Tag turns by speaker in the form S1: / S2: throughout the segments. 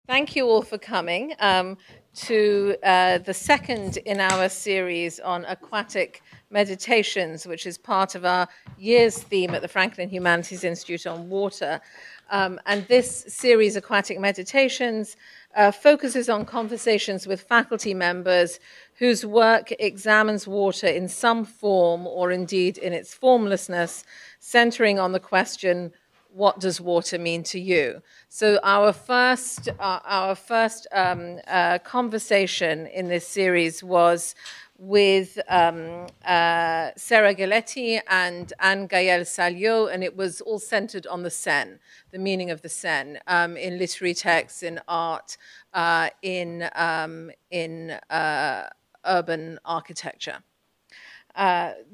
S1: Thank you all for coming to the second in our series on Aquatic Meditations, which is part of our year's theme at the Franklin Humanities Institute on water. And this series, Aquatic Meditations, focuses on conversations with faculty members whose work examines water in some form or indeed in its formlessness, centering on the question, what does water mean to you? So our first conversation in this series was with Sarah Galetti and Anne Gael Salio, and it was all centered on the Seine, the meaning of the Seine, in literary texts, in art, in urban architecture.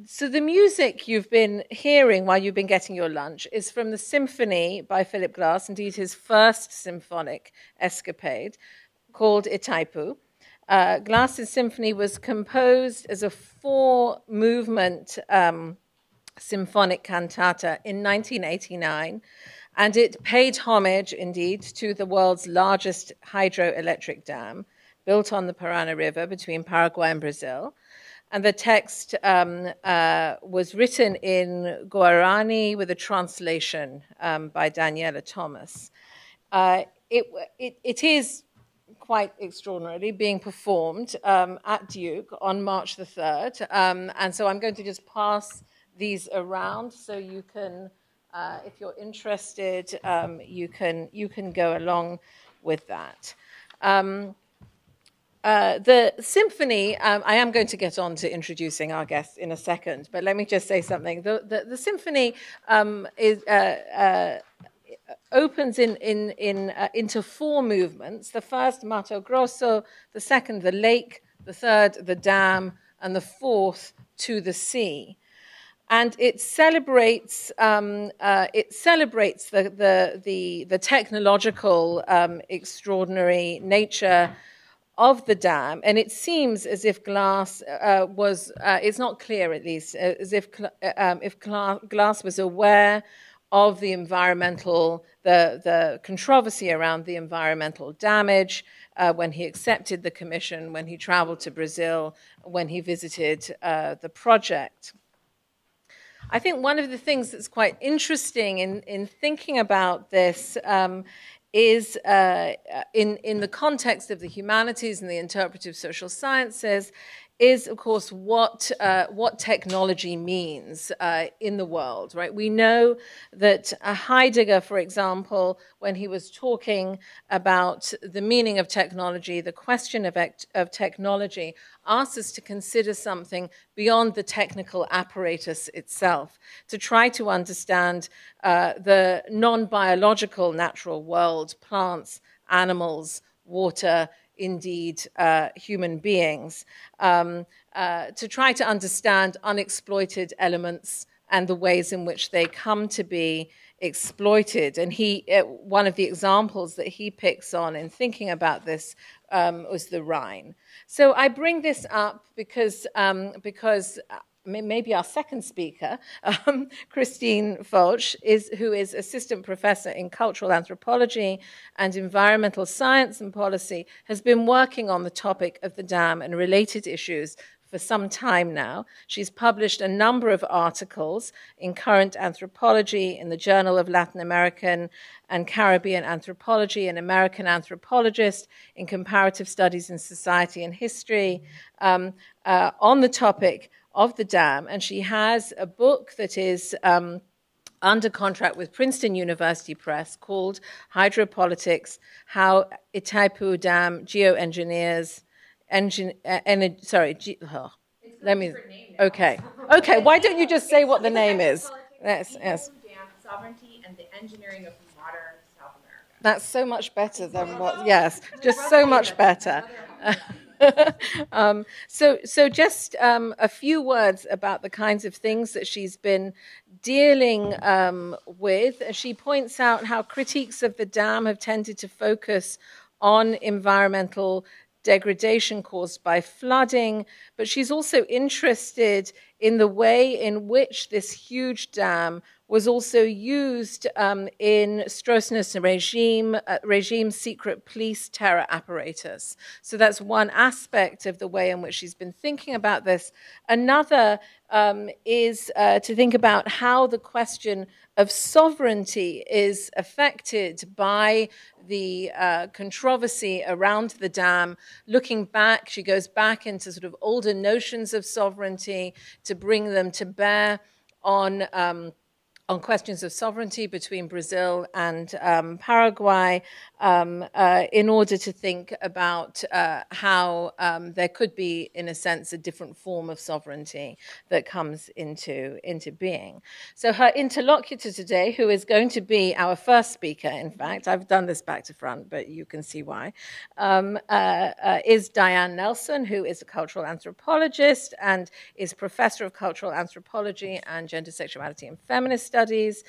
S1: So the music you've been hearing while you've been getting your lunch is from the Symphony by Philip Glass, indeed his first symphonic escapade, called Itaipú. Glass's symphony was composed as a four-movement symphonic cantata in 1989, and it paid homage, indeed, to the world's largest hydroelectric dam, built on the Parana River between Paraguay and Brazil. And the text was written in Guarani with a translation by Daniela Thomas. It is quite extraordinarily being performed at Duke on March the 3rd. And so I'm going to just pass these around so you can, if you're interested, you can go along with that. The symphony, I am going to get on to introducing our guests in a second, but let me just say something. The symphony opens into four movements. The first, Mato Grosso, the second, the lake, the third, the dam, and the fourth, to the sea. And it celebrates the technological extraordinary nature of the dam, and it seems as if Glass it's not clear at least, as if Glass was aware of the environmental, the controversy around the environmental damage when he accepted the commission, when he traveled to Brazil, when he visited the project. I think one of the things that's quite interesting in thinking about this is in the context of the humanities and the interpretive social sciences, is of course what technology means in the world, right? We know that Heidegger, for example, when he was talking about the meaning of technology, the question of technology, asks us to consider something beyond the technical apparatus itself, to try to understand the non-biological natural world, plants, animals, water, indeed human beings, to try to understand unexploited elements and the ways in which they come to be exploited. And one of the examples that he picks on in thinking about this was the Rhine. So I bring this up because maybe our second speaker, Christine Folch, who is assistant professor in cultural anthropology and environmental science and policy, has been working on the topic of the dam and related issues for some time now. She's published a number of articles in Current Anthropology, in the Journal of Latin American and Caribbean Anthropology, an American Anthropologist, in Comparative Studies in Society and History, on the topic of the dam, and she has a book that is under contract with Princeton University Press called Hydropolitics: How Itaipú Dam Geoengineers Okay, why don't you just say what the name is? Yes.
S2: Dam Sovereignty and the Engineering of Modern South America.
S1: That's so much better than what, yes, just so much better. So just a few words about the kinds of things that she's been dealing with. She points out how critiques of the dam have tended to focus on environmental degradation caused by flooding, but she's also interested in the way in which this huge dam was also used in Stroessner's regime's secret police terror apparatus. So that's one aspect of the way in which she's been thinking about this. Another is to think about how the question of sovereignty is affected by the controversy around the dam. Looking back, she goes back into sort of older notions of sovereignty to bring them to bear on questions of sovereignty between Brazil and Paraguay, in order to think about how there could be, in a sense, a different form of sovereignty that comes into being. So her interlocutor today, who is going to be our first speaker, in fact, I've done this back to front, but you can see why, is Diane Nelson, who is a cultural anthropologist and is Professor of Cultural Anthropology and Gender, Sexuality, and Feminist Studies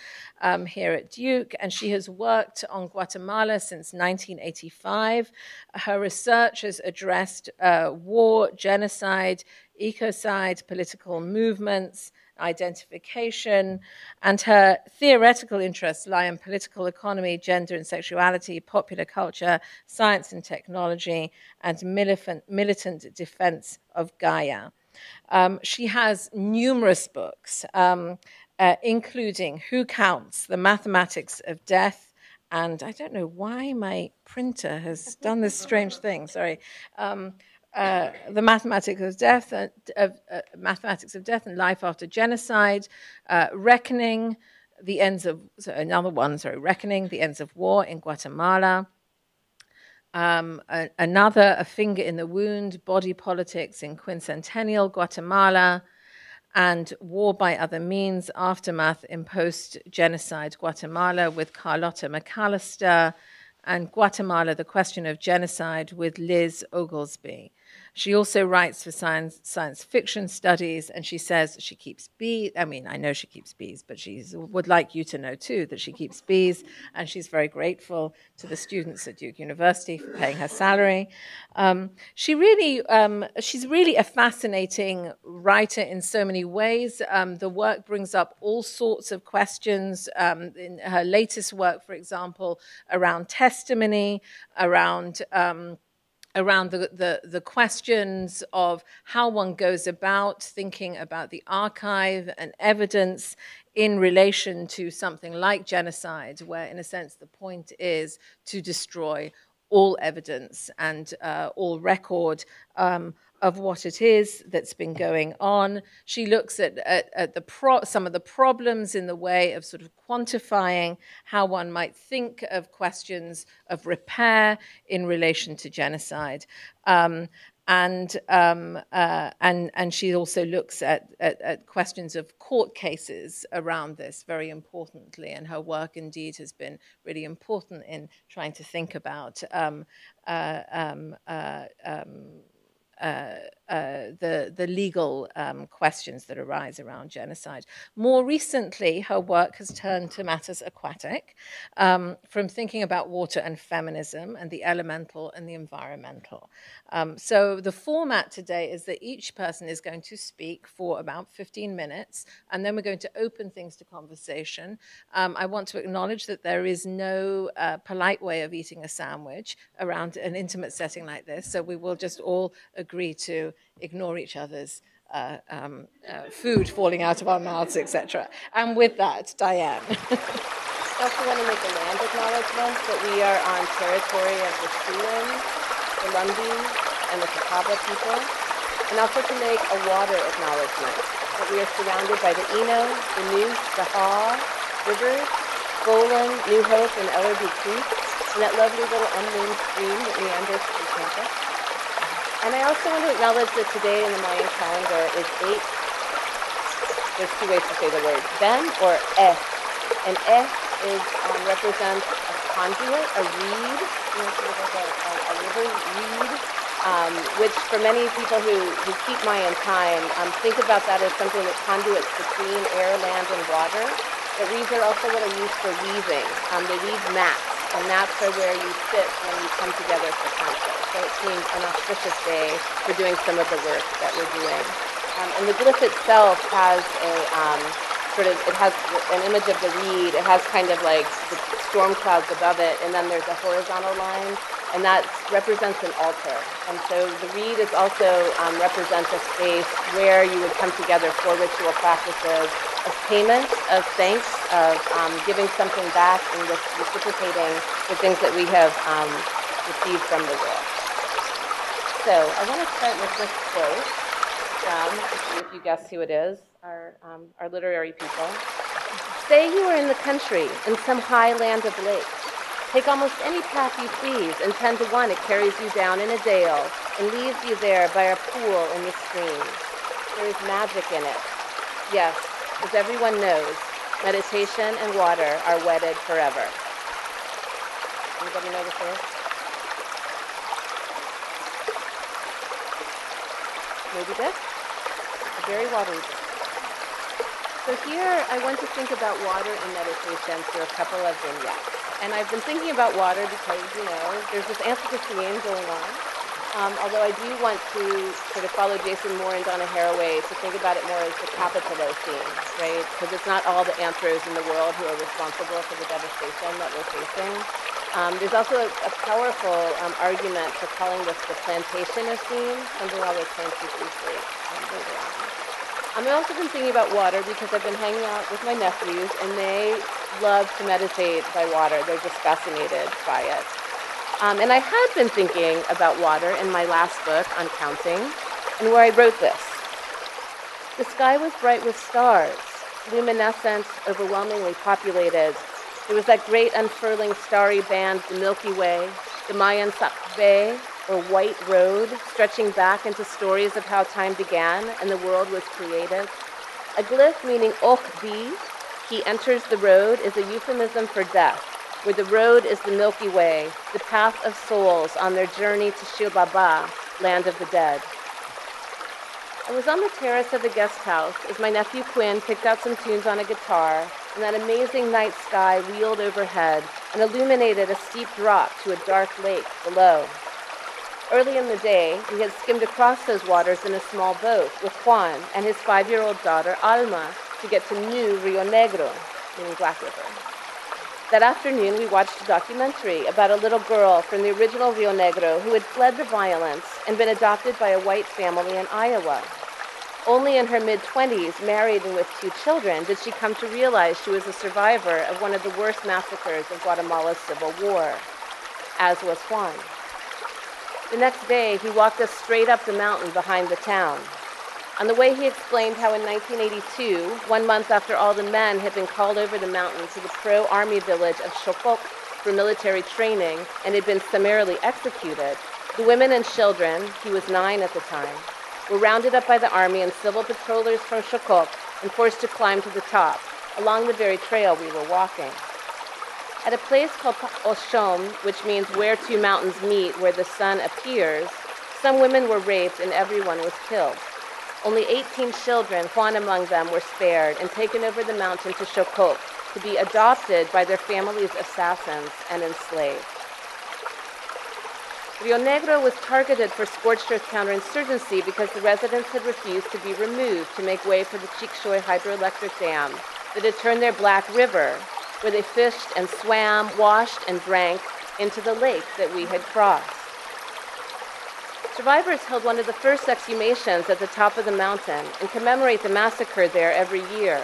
S1: here at Duke, and she has worked on Guatemala since 1985. Her research has addressed war, genocide, ecocide, political movements, identification, and her theoretical interests lie in political economy, gender and sexuality, popular culture, science and technology, and militant defense of Gaia. She has numerous books, including Who Counts? The Mathematics of Death. And I don't know why my printer has done this strange thing, sorry. The Mathematics of Death, Mathematics of Death and Life After Genocide, Reckoning, the Ends of, Reckoning, the Ends of War in Guatemala. Another, A Finger in the Wound, Body Politics in Quincentennial Guatemala, and War by Other Means, Aftermath in Post-Genocide Guatemala with Carlotta McAllister, and Guatemala, The Question of Genocide with Liz Oglesby. She also writes for science fiction studies, and she says she keeps bees. I mean, I know she keeps bees, but she would like you to know, too, that she keeps bees, and she's very grateful to the students at Duke University for paying her salary. She's really a fascinating writer in so many ways. The work brings up all sorts of questions. In her latest work, for example, around testimony, around the questions of how one goes about thinking about the archive and evidence in relation to something like genocide, where, in a sense, the point is to destroy all evidence and all record of what it is that's been going on. She looks at some of the problems in the way of sort of quantifying how one might think of questions of repair in relation to genocide. And she also looks at questions of court cases around this very importantly, and her work indeed has been really important in trying to think about the legal questions that arise around genocide. More recently, her work has turned to matters aquatic, from thinking about water and feminism and the elemental and the environmental. So the format today is that each person is going to speak for about 15 minutes, and then we're going to open things to conversation. I want to acknowledge that there is no polite way of eating a sandwich around an intimate setting like this, so we will just all agree to ignore each other's food falling out of our mouths, etc. And with that, Diane.
S3: I also want to make a land acknowledgement that we are on territory of the Siouan, the Lumbee, and the Catawba people, and also to make a water acknowledgement that we are surrounded by the Eno, the Neuse, the Haw rivers, Golan, New Hope, and Ellerby Creek, and that lovely little unnamed stream that meanders through campus. And I also want to acknowledge that today in the Mayan calendar is 8. There's two ways to say the word, ben or eh. And eh represents a conduit, a reed, sort of like a river reed, which for many people who keep Mayan time, think about that as something that conduits between air, land, and water. But reeds are also what are used for weaving. They weave mats, and mats are where you sit when you come together for conflict. So it seems an auspicious day for doing some of the work that we're doing. And the glyph itself has sort of, it has an image of the reed. It has kind of like the storm clouds above it, and then there's a horizontal line, and that represents an altar. And so the reed is also represents a space where you would come together for ritual practices of payment, of thanks, of giving something back, and reciprocating the things that we have received from the world. So I want to start with this quote from, see if you guess who it is, our literary people. Say you are in the country, in some high land of lakes. Take almost any path you please, and 10 to 1 it carries you down in a dale and leaves you there by a pool in the stream. There is magic in it. Yes, as everyone knows, meditation and water are wedded forever. Anybody know this is? Maybe this? A very watery book. So here I want to think about water and meditation through a couple of vignettes. And I've been thinking about water because, there's this Anthropocene going on. Although I do want to sort of follow Jason Moore and Donna Haraway to think about it more as the Capitalocene, right? Because it's not all the anthros in the world who are responsible for the devastation that we're facing. There's also a powerful argument for calling this the Plantationocene, something I'll return to briefly later on. I've also been thinking about water because I've been hanging out with my nephews, and they love to meditate by water. They're just fascinated by it. And I had been thinking about water in my last book on counting, and where I wrote this. The sky was bright with stars, luminescent, overwhelmingly populated. There was that great unfurling starry band, the Milky Way, the Mayan Bay, or White Road, stretching back into stories of how time began and the world was created. A glyph meaning Okbi, he enters the road, is a euphemism for death, where the road is the Milky Way, the path of souls on their journey to Shilbaba, land of the dead. I was on the terrace of the guest house as my nephew Quinn picked out some tunes on a guitar, and that amazing night sky wheeled overhead and illuminated a steep drop to a dark lake below. Early in the day, we had skimmed across those waters in a small boat with Juan and his 5-year-old daughter, Alma, to get to New Rio Negro, meaning Black River. That afternoon, we watched a documentary about a little girl from the original Rio Negro who had fled the violence and been adopted by a white family in Iowa. Only in her mid-20s, married and with 2 children, did she come to realize she was a survivor of one of the worst massacres of Guatemala's Civil War, as was Juan. The next day, he walked us straight up the mountain behind the town. On the way, he explained how in 1982, 1 month after all the men had been called over the mountain to the pro-army village of Chocok for military training and had been summarily executed, the women and children, he was 9 at the time, were rounded up by the army and civil patrollers from Chocok and forced to climb to the top, along the very trail we were walking. At a place called Oshom, which means where 2 mountains meet, where the sun appears, some women were raped and everyone was killed. Only 18 children, Juan among them, were spared and taken over the mountain to Chocok to be adopted by their family's assassins and enslaved. Rio Negro was targeted for scorched earth counterinsurgency because the residents had refused to be removed to make way for the Chikshoy hydroelectric dam that had turned their Black River, where they fished and swam, washed and drank, into the lake that we had crossed. Survivors held one of the first exhumations at the top of the mountain and commemorate the massacre there every year.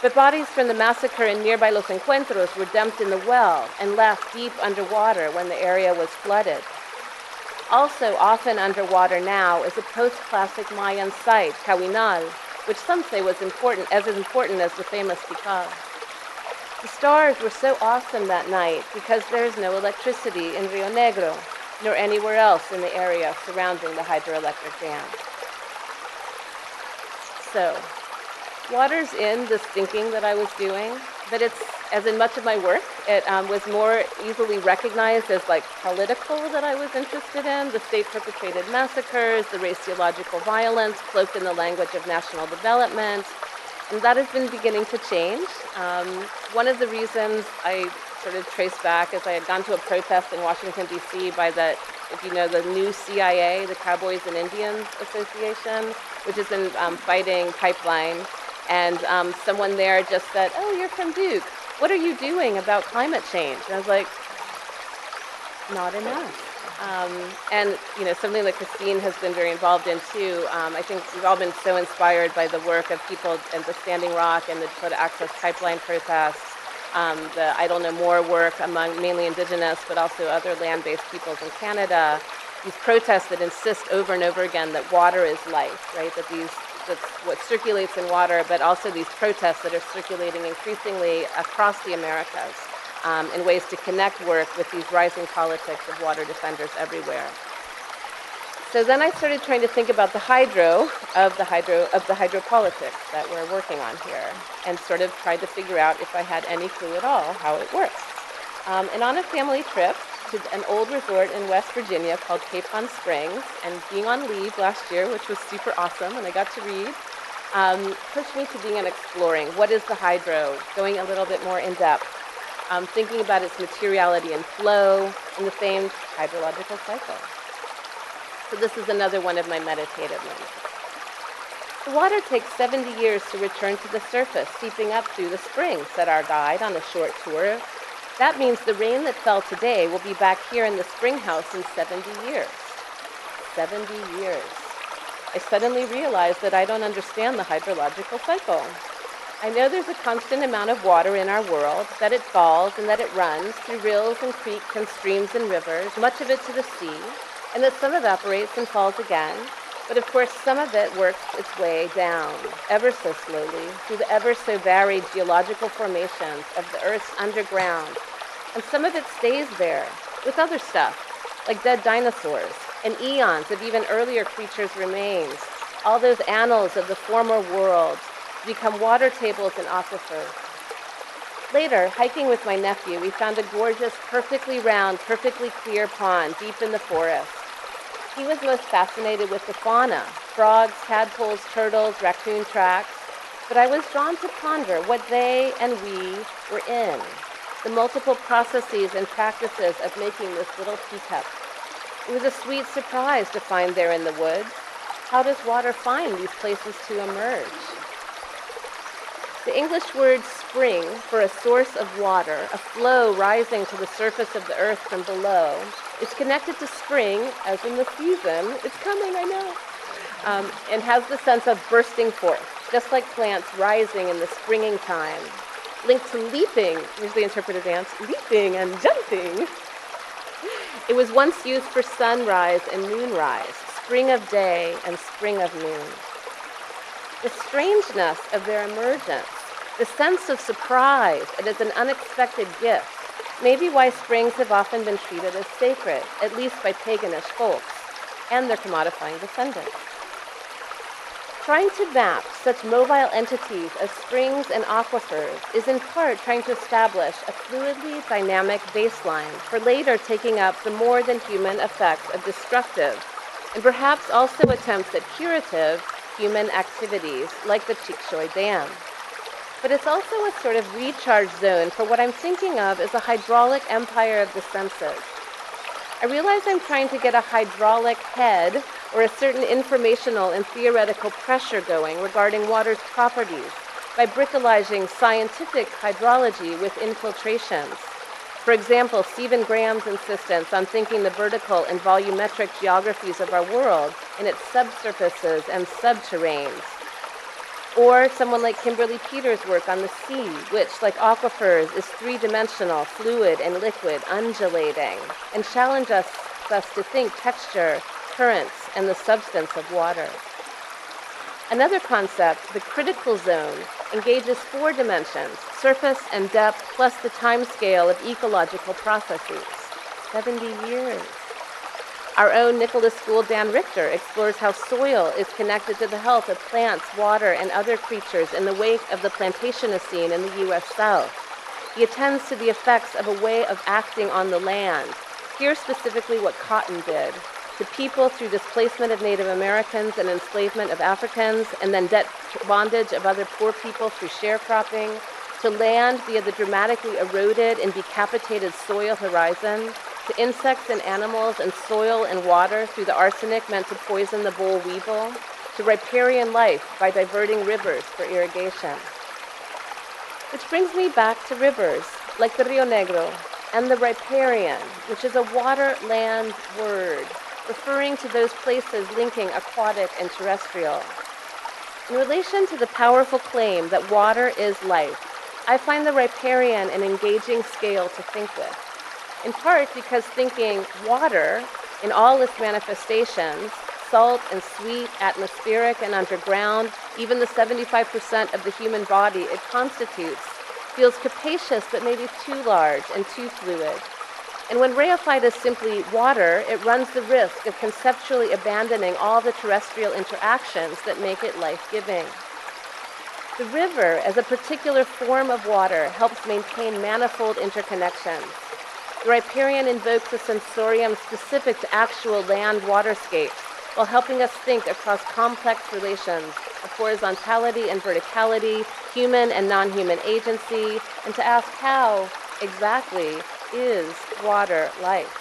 S3: But bodies from the massacre in nearby Los Encuentros were dumped in the well and left deep underwater when the area was flooded. Also often underwater now is a post-classic Mayan site, Cahuinal, which some say was as important as the famous Tikal. The stars were so awesome that night because there is no electricity in Rio Negro, nor anywhere else in the area surrounding the hydroelectric dam. So, water's in this thinking that I was doing, but it's, as in much of my work, it was more easily recognized as like political that I was interested in, the state-perpetrated massacres, the raciological violence cloaked in the language of national development, and that has been beginning to change. One of the reasons I sort of traced back is I had gone to a protest in Washington, D.C. by the, if you know, the new CIA, the Cowboys and Indians Association, which has been fighting pipeline And someone there just said, "Oh, you're from Duke. What are you doing about climate change?" And I was like, not enough. And something that Christine has been very involved in too. I think we've all been so inspired by the work of people at the Standing Rock and the Dakota Access Pipeline protests, the I Don't Know More work among mainly indigenous, but also other land-based peoples in Canada. These protests that insist over and over again that water is life, right? That's what circulates in water, but also these protests that are circulating increasingly across the Americas. In ways to connect work with these rising politics of water defenders everywhere. So then I started trying to think about the hydropolitics that we're working on here, and sort of tried to figure out if I had any clue at all how it works. And on a family trip to an old resort in West Virginia called Capon Springs, and being on leave last year, which was super awesome, and I got to read, pushed me to being and exploring what is the hydro, going a little bit more in depth. Thinking about its materiality and flow in the famed hydrological cycle. So this is another one of my meditative moments. The water takes 70 years to return to the surface, seeping up through the spring, said our guide on a short tour. That means the rain that fell today will be back here in the spring house in 70 years. 70 years. I suddenly realized that I don't understand the hydrological cycle. I know there's a constant amount of water in our world, that it falls and that it runs through rills and creeks and streams and rivers, much of it to the sea, and that some evaporates and falls again. But of course, some of it works its way down, ever so slowly, through the ever so varied geological formations of the Earth's underground. And some of it stays there with other stuff, like dead dinosaurs, and eons of even earlier creatures' remains, all those annals of the former world, become water tables and aquifers. Later, hiking with my nephew, we found a gorgeous, perfectly round, perfectly clear pond deep in the forest. He was most fascinated with the fauna, frogs, tadpoles, turtles, raccoon tracks, but I was drawn to ponder what they and we were in, the multiple processes and practices of making this little teacup. It was a sweet surprise to find there in the woods. How does water find these places to emerge? The English word spring for a source of water, a flow rising to the surface of the earth from below, is connected to spring, as in the season. It's coming, I know. And has the sense of bursting forth, just like plants rising in the springing time. Linked to leaping, usually interpreted dance, leaping and jumping. It was once used for sunrise and moonrise, spring of day and spring of moon. The strangeness of their emergence, the sense of surprise and as an unexpected gift, may be why springs have often been treated as sacred, at least by paganish folks and their commodifying descendants. Trying to map such mobile entities as springs and aquifers is in part trying to establish a fluidly dynamic baseline for later taking up the more than human effects of destructive and perhaps also attempts at curative human activities like the Chickasha Dam. But it's also a sort of recharge zone for what I'm thinking of as a hydraulic empire of the senses. I realize I'm trying to get a hydraulic head or a certain informational and theoretical pressure going regarding water's properties by bricolaging scientific hydrology with infiltrations. For example, Stephen Graham's insistence on thinking the vertical and volumetric geographies of our world in its subsurfaces and subterranes. Or someone like Kimberly Peters' work on the sea, which, like aquifers, is three-dimensional, fluid and liquid, undulating, and challenge us to think texture, currents, and the substance of water. Another concept, the critical zone, engages 4 dimensions, surface and depth, plus the time scale of ecological processes. 70 years. Our own Nicholas Gould Dan Richter explores how soil is connected to the health of plants, water, and other creatures in the wake of the Plantationocene in the U.S. South. He attends to the effects of a way of acting on the land, here specifically what cotton did, to people through displacement of Native Americans and enslavement of Africans, and then debt bondage of other poor people through sharecropping, to land via the dramatically eroded and decapitated soil horizon, to insects and animals and soil and water through the arsenic meant to poison the boll weevil, to riparian life by diverting rivers for irrigation. Which brings me back to rivers, like the Rio Negro, and the riparian, which is a water-land word, referring to those places linking aquatic and terrestrial. In relation to the powerful claim that water is life, I find the riparian an engaging scale to think with, in part because thinking water in all its manifestations, salt and sweet, atmospheric and underground, even the 75% of the human body it constitutes, feels capacious but maybe too large and too fluid. And when reified as simply water, it runs the risk of conceptually abandoning all the terrestrial interactions that make it life-giving. The river, as a particular form of water, helps maintain manifold interconnections. The riparian invokes a sensorium specific to actual land waterscapes, while helping us think across complex relations of horizontality and verticality, human and non-human agency, and to ask how, exactly, is water life?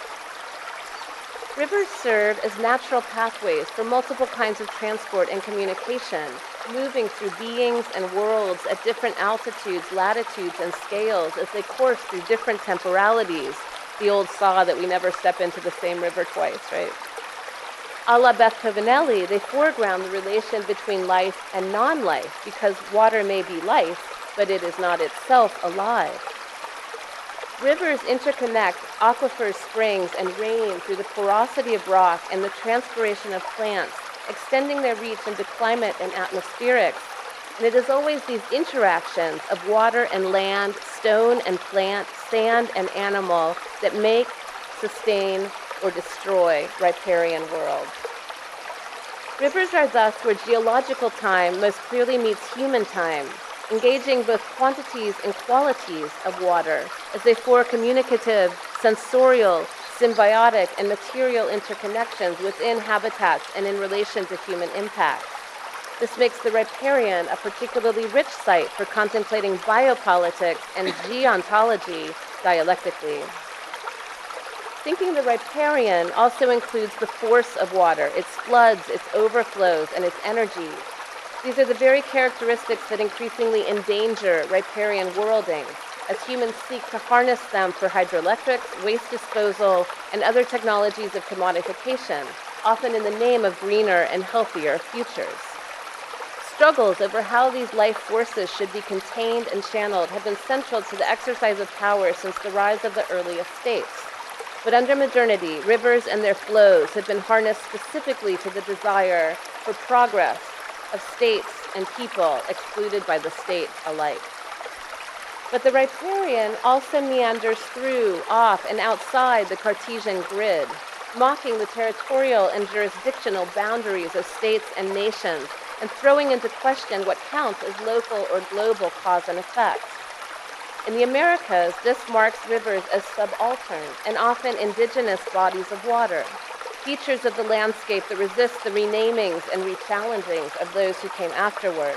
S3: Rivers serve as natural pathways for multiple kinds of transport and communication, moving through beings and worlds at different altitudes, latitudes, and scales as they course through different temporalities. The old saw that we never step into the same river twice, right? A la Beth Covinelli, they foreground the relation between life and non-life, because water may be life, but it is not itself alive. Rivers interconnect aquifers, springs, and rain through the porosity of rock and the transpiration of plants, extending their reach into climate and atmospherics. And it is always these interactions of water and land, stone and plant, sand and animal that make, sustain, or destroy riparian worlds. Rivers are thus where geological time most clearly meets human time, engaging both quantities and qualities of water as they form communicative, sensorial, symbiotic, and material interconnections within habitats and in relation to human impacts. This makes the riparian a particularly rich site for contemplating biopolitics and geontology dialectically. Thinking the riparian also includes the force of water, its floods, its overflows, and its energies. These are the very characteristics that increasingly endanger riparian worldings, as humans seek to harness them for hydroelectrics, waste disposal, and other technologies of commodification, often in the name of greener and healthier futures. Struggles over how these life forces should be contained and channeled have been central to the exercise of power since the rise of the earliest states. But under modernity, rivers and their flows have been harnessed specifically to the desire for progress of states and people excluded by the state alike. But the riparian also meanders through, off, and outside the Cartesian grid, mocking the territorial and jurisdictional boundaries of states and nations, and throwing into question what counts as local or global cause and effect. In the Americas, this marks rivers as subaltern and often indigenous bodies of water, features of the landscape that resist the renamings and rechallengings of those who came afterward.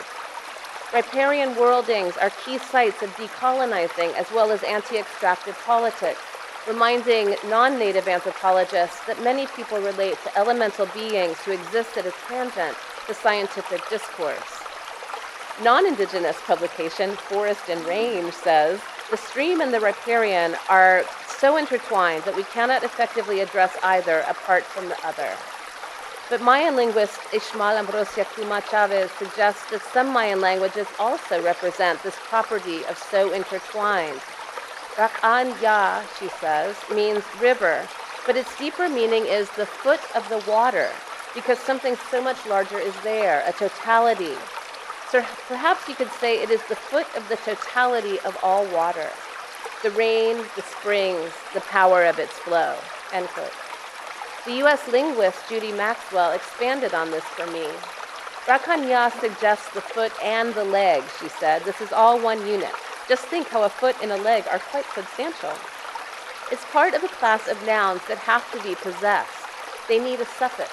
S3: Riparian worldings are key sites of decolonizing as well as anti-extractive politics, reminding non-native anthropologists that many people relate to elemental beings who exist at a tangent to scientific discourse. Non-indigenous publication, Forest and Range, says, the stream and the riparian are so intertwined that we cannot effectively address either apart from the other. But Mayan linguist Ishmael Ambrosia Kuma Chavez suggests that some Mayan languages also represent this property of so intertwined. Rakan Ya, she says, means river, but its deeper meaning is the foot of the water, because something so much larger is there, a totality. So perhaps you could say it is the foot of the totality of all water, the rain, the springs, the power of its flow, end quote. The U.S. linguist Judy Maxwell expanded on this for me. Rakan Ya suggests the foot and the leg, she said. This is all one unit. Just think how a foot and a leg are quite substantial. It's part of a class of nouns that have to be possessed. They need a suffix.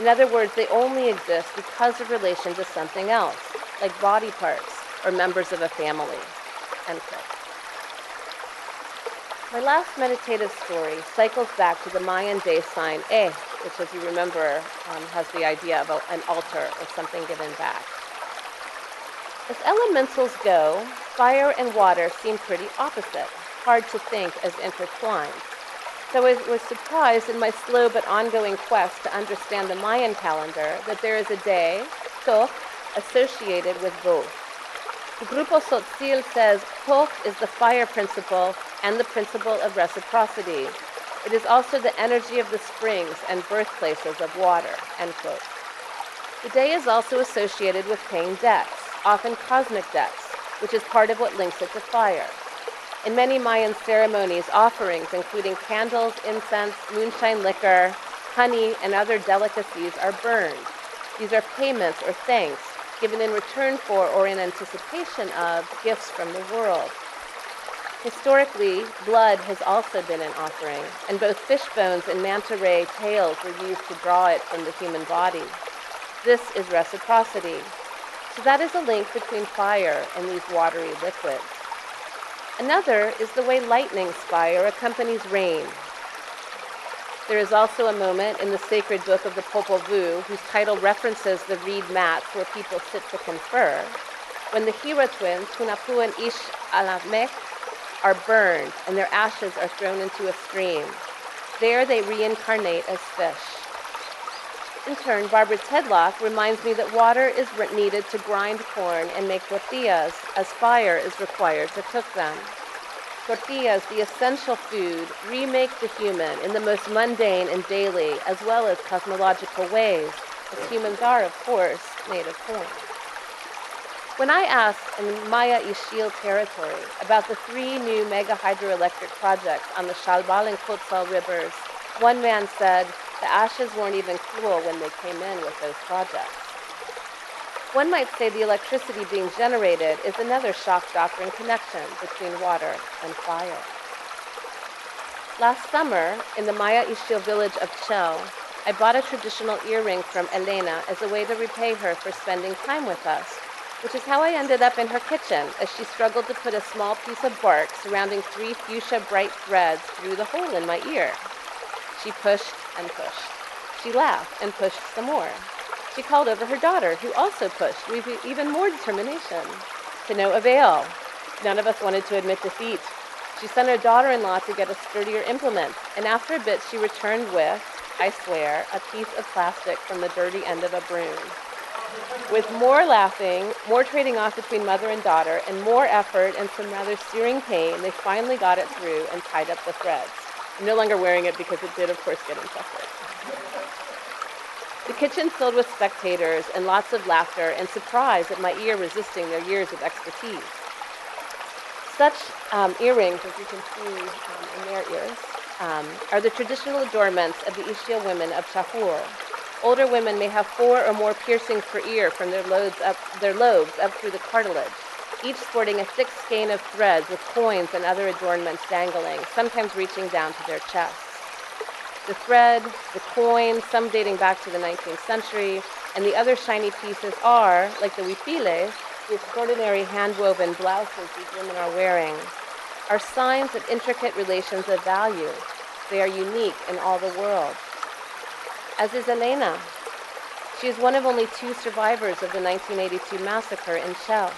S3: In other words, they only exist because of relation to something else, like body parts or members of a family, end quote. My last meditative story cycles back to the Mayan day sign E, which, as you remember, has the idea of an altar or something given back. As elementals go, fire and water seem pretty opposite, hard to think as intertwined. So I was surprised in my slow but ongoing quest to understand the Mayan calendar that there is a day, Toch, associated with both. The Grupo Tzotzil says Toch is the fire principle and the principle of reciprocity. It is also the energy of the springs and birthplaces of water, end quote. The day is also associated with paying debts, often cosmic debts, which is part of what links it to fire. In many Mayan ceremonies, offerings including candles, incense, moonshine liquor, honey, and other delicacies are burned. These are payments or thanks given in return for or in anticipation of gifts from the world. Historically, blood has also been an offering, and both fish bones and manta ray tails were used to draw it from the human body. This is reciprocity. So that is a link between fire and these watery liquids. Another is the way lightning's fire accompanies rain. There is also a moment in the sacred book of the Popol Vuh, whose title references the reed mats where people sit to confer, when the Hira twins, Hunahpu and Ish Alamech, are burned and their ashes are thrown into a stream. There they reincarnate as fish. In turn, Barbara Tedlock reminds me that water is needed to grind corn and make tortillas, as fire is required to cook them. Tortillas, the essential food, remake the human in the most mundane and daily, as well as cosmological ways, as humans are, of course, made of corn. When I asked in Maya Ixil territory about the 3 new mega hydroelectric projects on the Xalbal and Cotzal rivers, one man said the ashes weren't even cool when they came in with those projects. One might say the electricity being generated is another shock doctrine connection between water and fire. Last summer, in the Maya Ixil village of Chel, I bought a traditional earring from Elena as a way to repay her for spending time with us, which is how I ended up in her kitchen as she struggled to put a small piece of bark surrounding 3 fuchsia bright threads through the hole in my ear. She pushed and pushed. She laughed and pushed some more. She called over her daughter, who also pushed with even more determination. To no avail. None of us wanted to admit defeat. She sent her daughter-in-law to get a sturdier implement, and after a bit she returned with, I swear, a piece of plastic from the dirty end of a broom. With more laughing, more trading off between mother and daughter, and more effort and some rather searing pain, they finally got it through and tied up the threads. I'm no longer wearing it because it did, of course, get infected. The kitchen filled with spectators and lots of laughter and surprise at my ear resisting their years of expertise. Such earrings, as you can see in their ears, are the traditional adornments of the Ixil women of Chahur. Older women may have 4 or more piercings per ear from their lobes up through the cartilage, each sporting a thick skein of threads with coins and other adornments dangling, sometimes reaching down to their chests. The thread, the coin, some dating back to the 19th century, and the other shiny pieces are, like the huipiles, the extraordinary hand-woven blouses these women are wearing, are signs of intricate relations of value. They are unique in all the world. As is Elena. She is one of only 2 survivors of the 1982 massacre in Chel.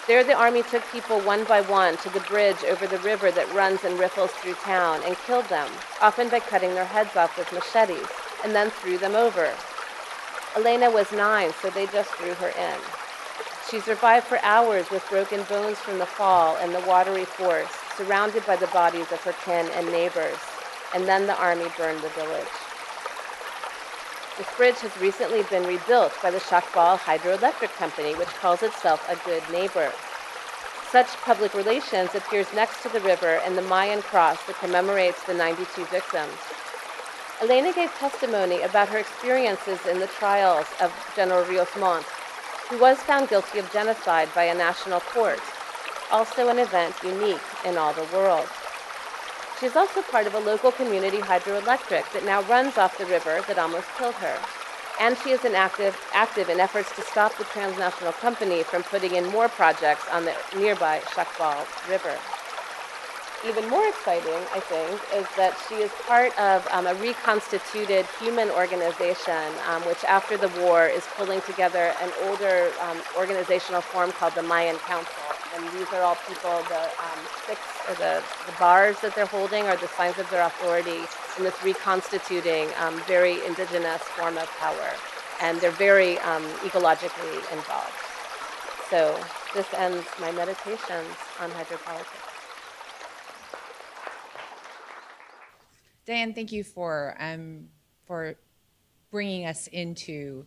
S3: There the army took people one by one to the bridge over the river that runs and riffles through town and killed them, often by cutting their heads off with machetes, and then threw them over. Elena was 9, so they just threw her in. She survived for hours with broken bones from the fall and the watery force, surrounded by the bodies of her kin and neighbors, and then the army burned the village. This bridge has recently been rebuilt by the Xalbal Hydroelectric Company, which calls itself a good neighbor. Such public relations appears next to the river and the Mayan cross that commemorates the 92 victims. Elena gave testimony about her experiences in the trials of General Rios Montt, who was found guilty of genocide by a national court, also an event unique in all the world. She is also part of a local community hydroelectric that now runs off the river that almost killed her. And she is active in efforts to stop the transnational company from putting in more projects on the nearby Xalbal River. even more exciting, I think, is that she is part of a reconstituted human organization, which after the war is pulling together an older organizational form called the Mayan Council. And these are all people, the sticks or the bars that they're holding are the signs of their authority in this reconstituting, very indigenous form of power. And they're very ecologically involved. So this ends my meditations on hydropolitics.
S4: Diane, thank you for bringing us into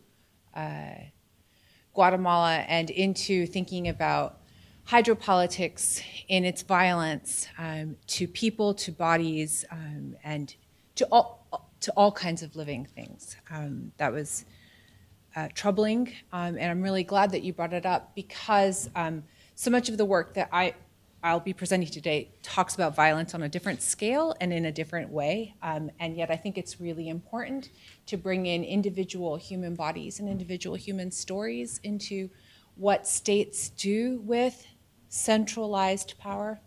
S4: Guatemala and into thinking about hydropolitics in its violence to people, to bodies, and to all kinds of living things. That was troubling, and I'm really glad that you brought it up because so much of the work that I'll be presenting today talks about violence on a different scale and in a different way, and yet I think it's really important to bring in individual human bodies and individual human stories into what states do with centralized power.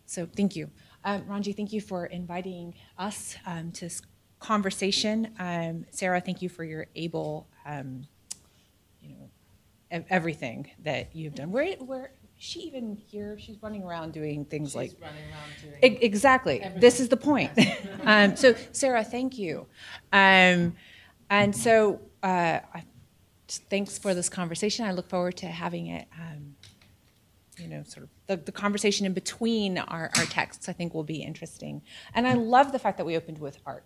S4: So thank you. Ranji, thank you for inviting us to this conversation. Sarah, thank you for your able, everything that you've done. Where is she even here? She's running around doing things running around doing exactly. Everything. This is the point. So Sarah, thank you. And so thanks for this conversation. I look forward to having it. Sort of the conversation in between our texts, I think, will be interesting. And I love the fact that we opened with art.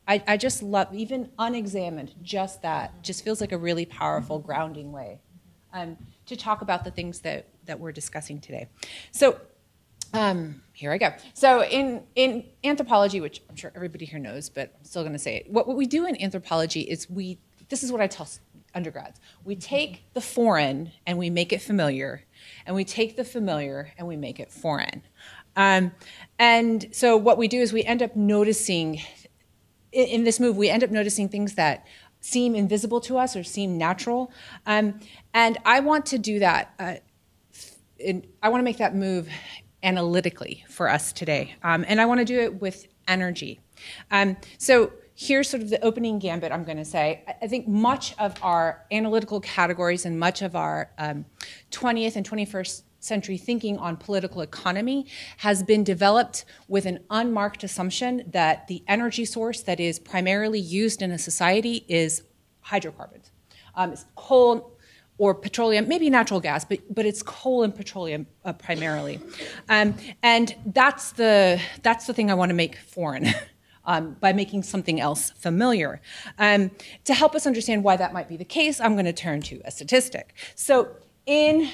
S4: I just love, even unexamined, just feels like a really powerful grounding way to talk about the things that we're discussing today. So here I go. So in anthropology, which I'm sure everybody here knows, but I'm still going to say it, what we do in anthropology is this is what I tell undergrads. We take the foreign and we make it familiar, and we take the familiar and we make it foreign. And so what we do is we end up noticing, in this move, we end up noticing things that seem invisible to us or seem natural. And I want to do that, I want to make that move analytically for us today. And I want to do it with energy. So here's sort of the opening gambit, I'm going to say. I think much of our analytical categories and much of our 20th and 21st century thinking on political economy has been developed with an unmarked assumption that the energy source that is primarily used in a society is hydrocarbons. It's coal or petroleum, maybe natural gas, but it's coal and petroleum primarily. And that's the thing I want to make foreign. By making something else familiar. To help us understand why that might be the case, I'm going to turn to a statistic. So in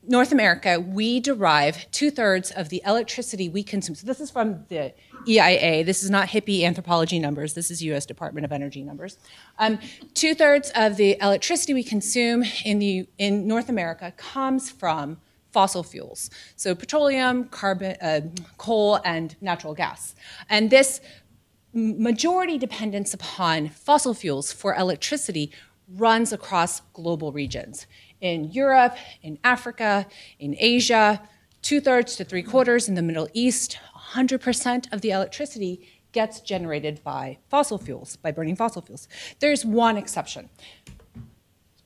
S4: North America, we derive 2/3 of the electricity we consume. So this is from the EIA. This is not hippie anthropology numbers. This is U.S. Department of Energy numbers. 2/3 of the electricity we consume in North America comes from fossil fuels. So petroleum, carbon, coal, and natural gas. And this majority dependence upon fossil fuels for electricity runs across global regions. In Europe, in Africa, in Asia, 2/3 to 3/4 in the Middle East, 100% of the electricity gets generated by fossil fuels, by burning fossil fuels. There's one exception.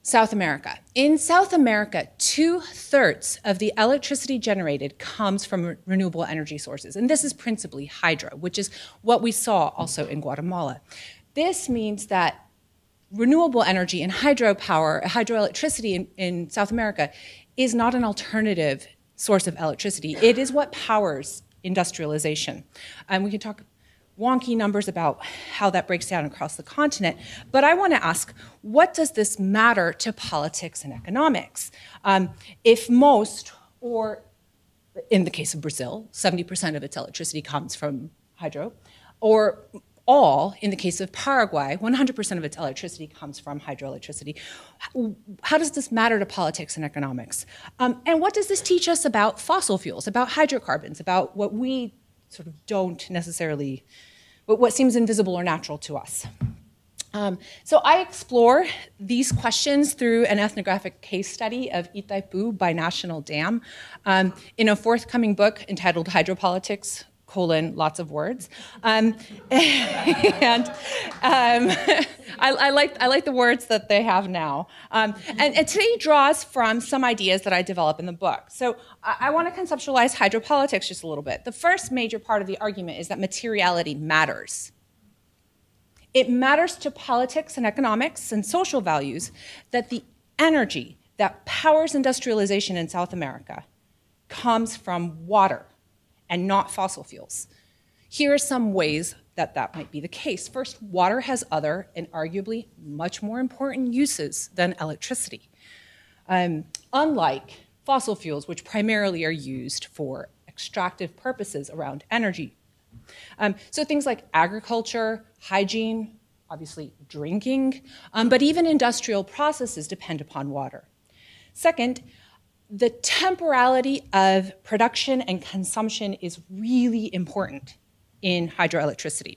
S4: South America. In South America, 2/3 of the electricity generated comes from renewable energy sources. And this is principally hydro, which is what we saw also in Guatemala. This means that renewable energy and hydropower, hydroelectricity in South America is not an alternative source of electricity. It is what powers industrialization. And we can talk wonky numbers about how that breaks down across the continent. But I want to ask, what does this matter to politics and economics? If most, or in the case of Brazil, 70% of its electricity comes from hydro, or all, in the case of Paraguay, 100% of its electricity comes from hydroelectricity. How does this matter to politics and economics? And what does this teach us about fossil fuels, about hydrocarbons, about what we sort of don't necessarily, what seems invisible or natural to us? So I explore these questions through an ethnographic case study of Itaipú Binational Dam in a forthcoming book entitled Hydropolitics, lots of words. I like the words that they have now. And today draws from some ideas that I develop in the book. So I want to conceptualize hydropolitics just a little bit. The first major part of the argument is that materiality matters. It matters to politics and economics and social values that the energy that powers industrialization in South America comes from water and not fossil fuels. Here are some ways that that might be the case. First, water has other and arguably much more important uses than electricity. Unlike fossil fuels, which primarily are used for extractive purposes around energy. So things like agriculture, hygiene, obviously drinking, but even industrial processes depend upon water. Second, the temporality of production and consumption is really important in hydroelectricity.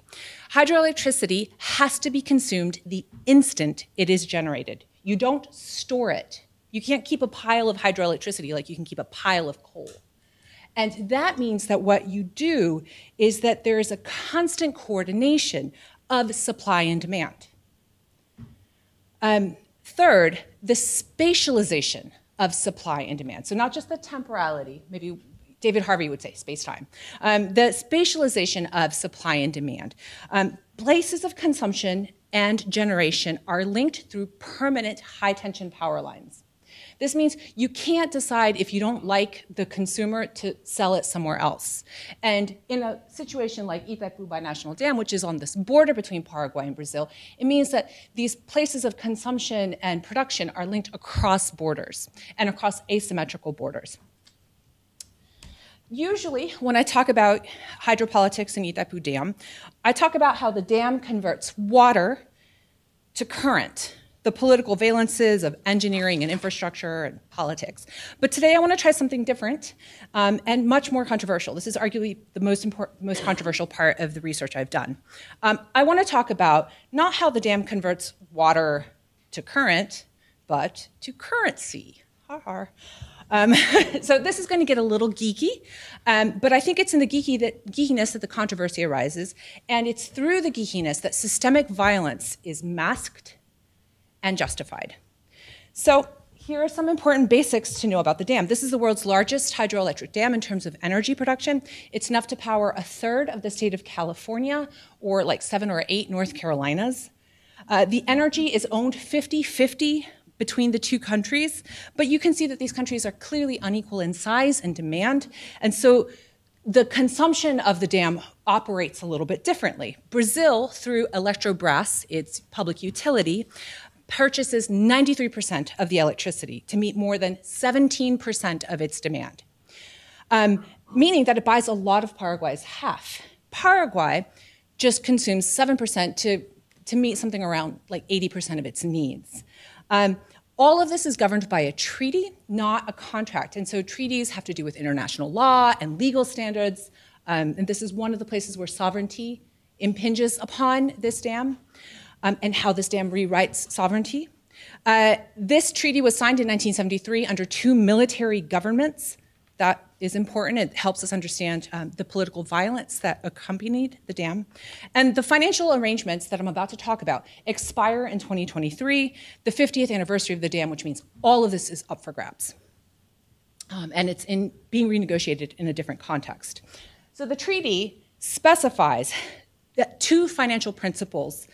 S4: Hydroelectricity has to be consumed the instant it is generated. You don't store it. You can't keep a pile of hydroelectricity like you can keep a pile of coal. And that means that what you do is that there is a constant coordination of supply and demand. Third, the spatialization of supply and demand. So not just the temporality, maybe David Harvey would say space-time. The spatialization of supply and demand. Places of consumption and generation are linked through permanent high-tension power lines. This means you can't decide if you don't like the consumer to sell it somewhere else. And in a situation like Itaipú Binational Dam, which is on this border between Paraguay and Brazil, it means that these places of consumption and production are linked across borders and across asymmetrical borders. Usually, when I talk about hydropolitics in Itaipú Dam, I talk about how the dam converts water to current, the political valences of engineering and infrastructure and politics. But today I want to try something different and much more controversial. This is arguably the most controversial part of the research I've done. I want to talk about not how the dam converts water to current, but to currency. So this is going to get a little geeky, but I think it's in the geekiness that the controversy arises, and it's through the geekiness that systemic violence is masked and justified. So here are some important basics to know about the dam. This is the world's largest hydroelectric dam in terms of energy production. It's enough to power a third of the state of California, or like 7 or 8 North Carolinas. The energy is owned 50-50 between the two countries, but you can see that these countries are clearly unequal in size and demand, and so the consumption of the dam operates a little bit differently. Brazil, through Eletrobras, its public utility, purchases 93% of the electricity to meet more than 17% of its demand, meaning that it buys a lot of Paraguay's half. Paraguay just consumes 7% to meet something around like 80% of its needs. All of this is governed by a treaty, not a contract. And so treaties have to do with international law and legal standards. And this is one of the places where sovereignty impinges upon this dam and how this dam rewrites sovereignty. This treaty was signed in 1973 under 2 military governments. That is important. It helps us understand the political violence that accompanied the dam. And the financial arrangements that I'm about to talk about expire in 2023, the 50th anniversary of the dam, which means all of this is up for grabs. And it's being renegotiated in a different context. So the treaty specifies that two financial principles.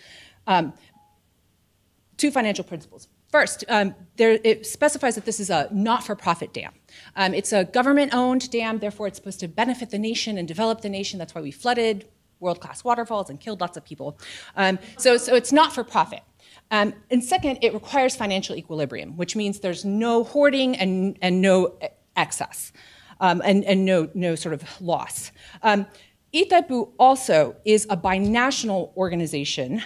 S4: First, it specifies that this is a not-for-profit dam. It's a government-owned dam, therefore it's supposed to benefit the nation and develop the nation. That's why we flooded world-class waterfalls and killed lots of people. So it's not for profit. And second, it requires financial equilibrium, which means there's no hoarding and no excess, and no sort of loss. Itaipú also is a binational organization,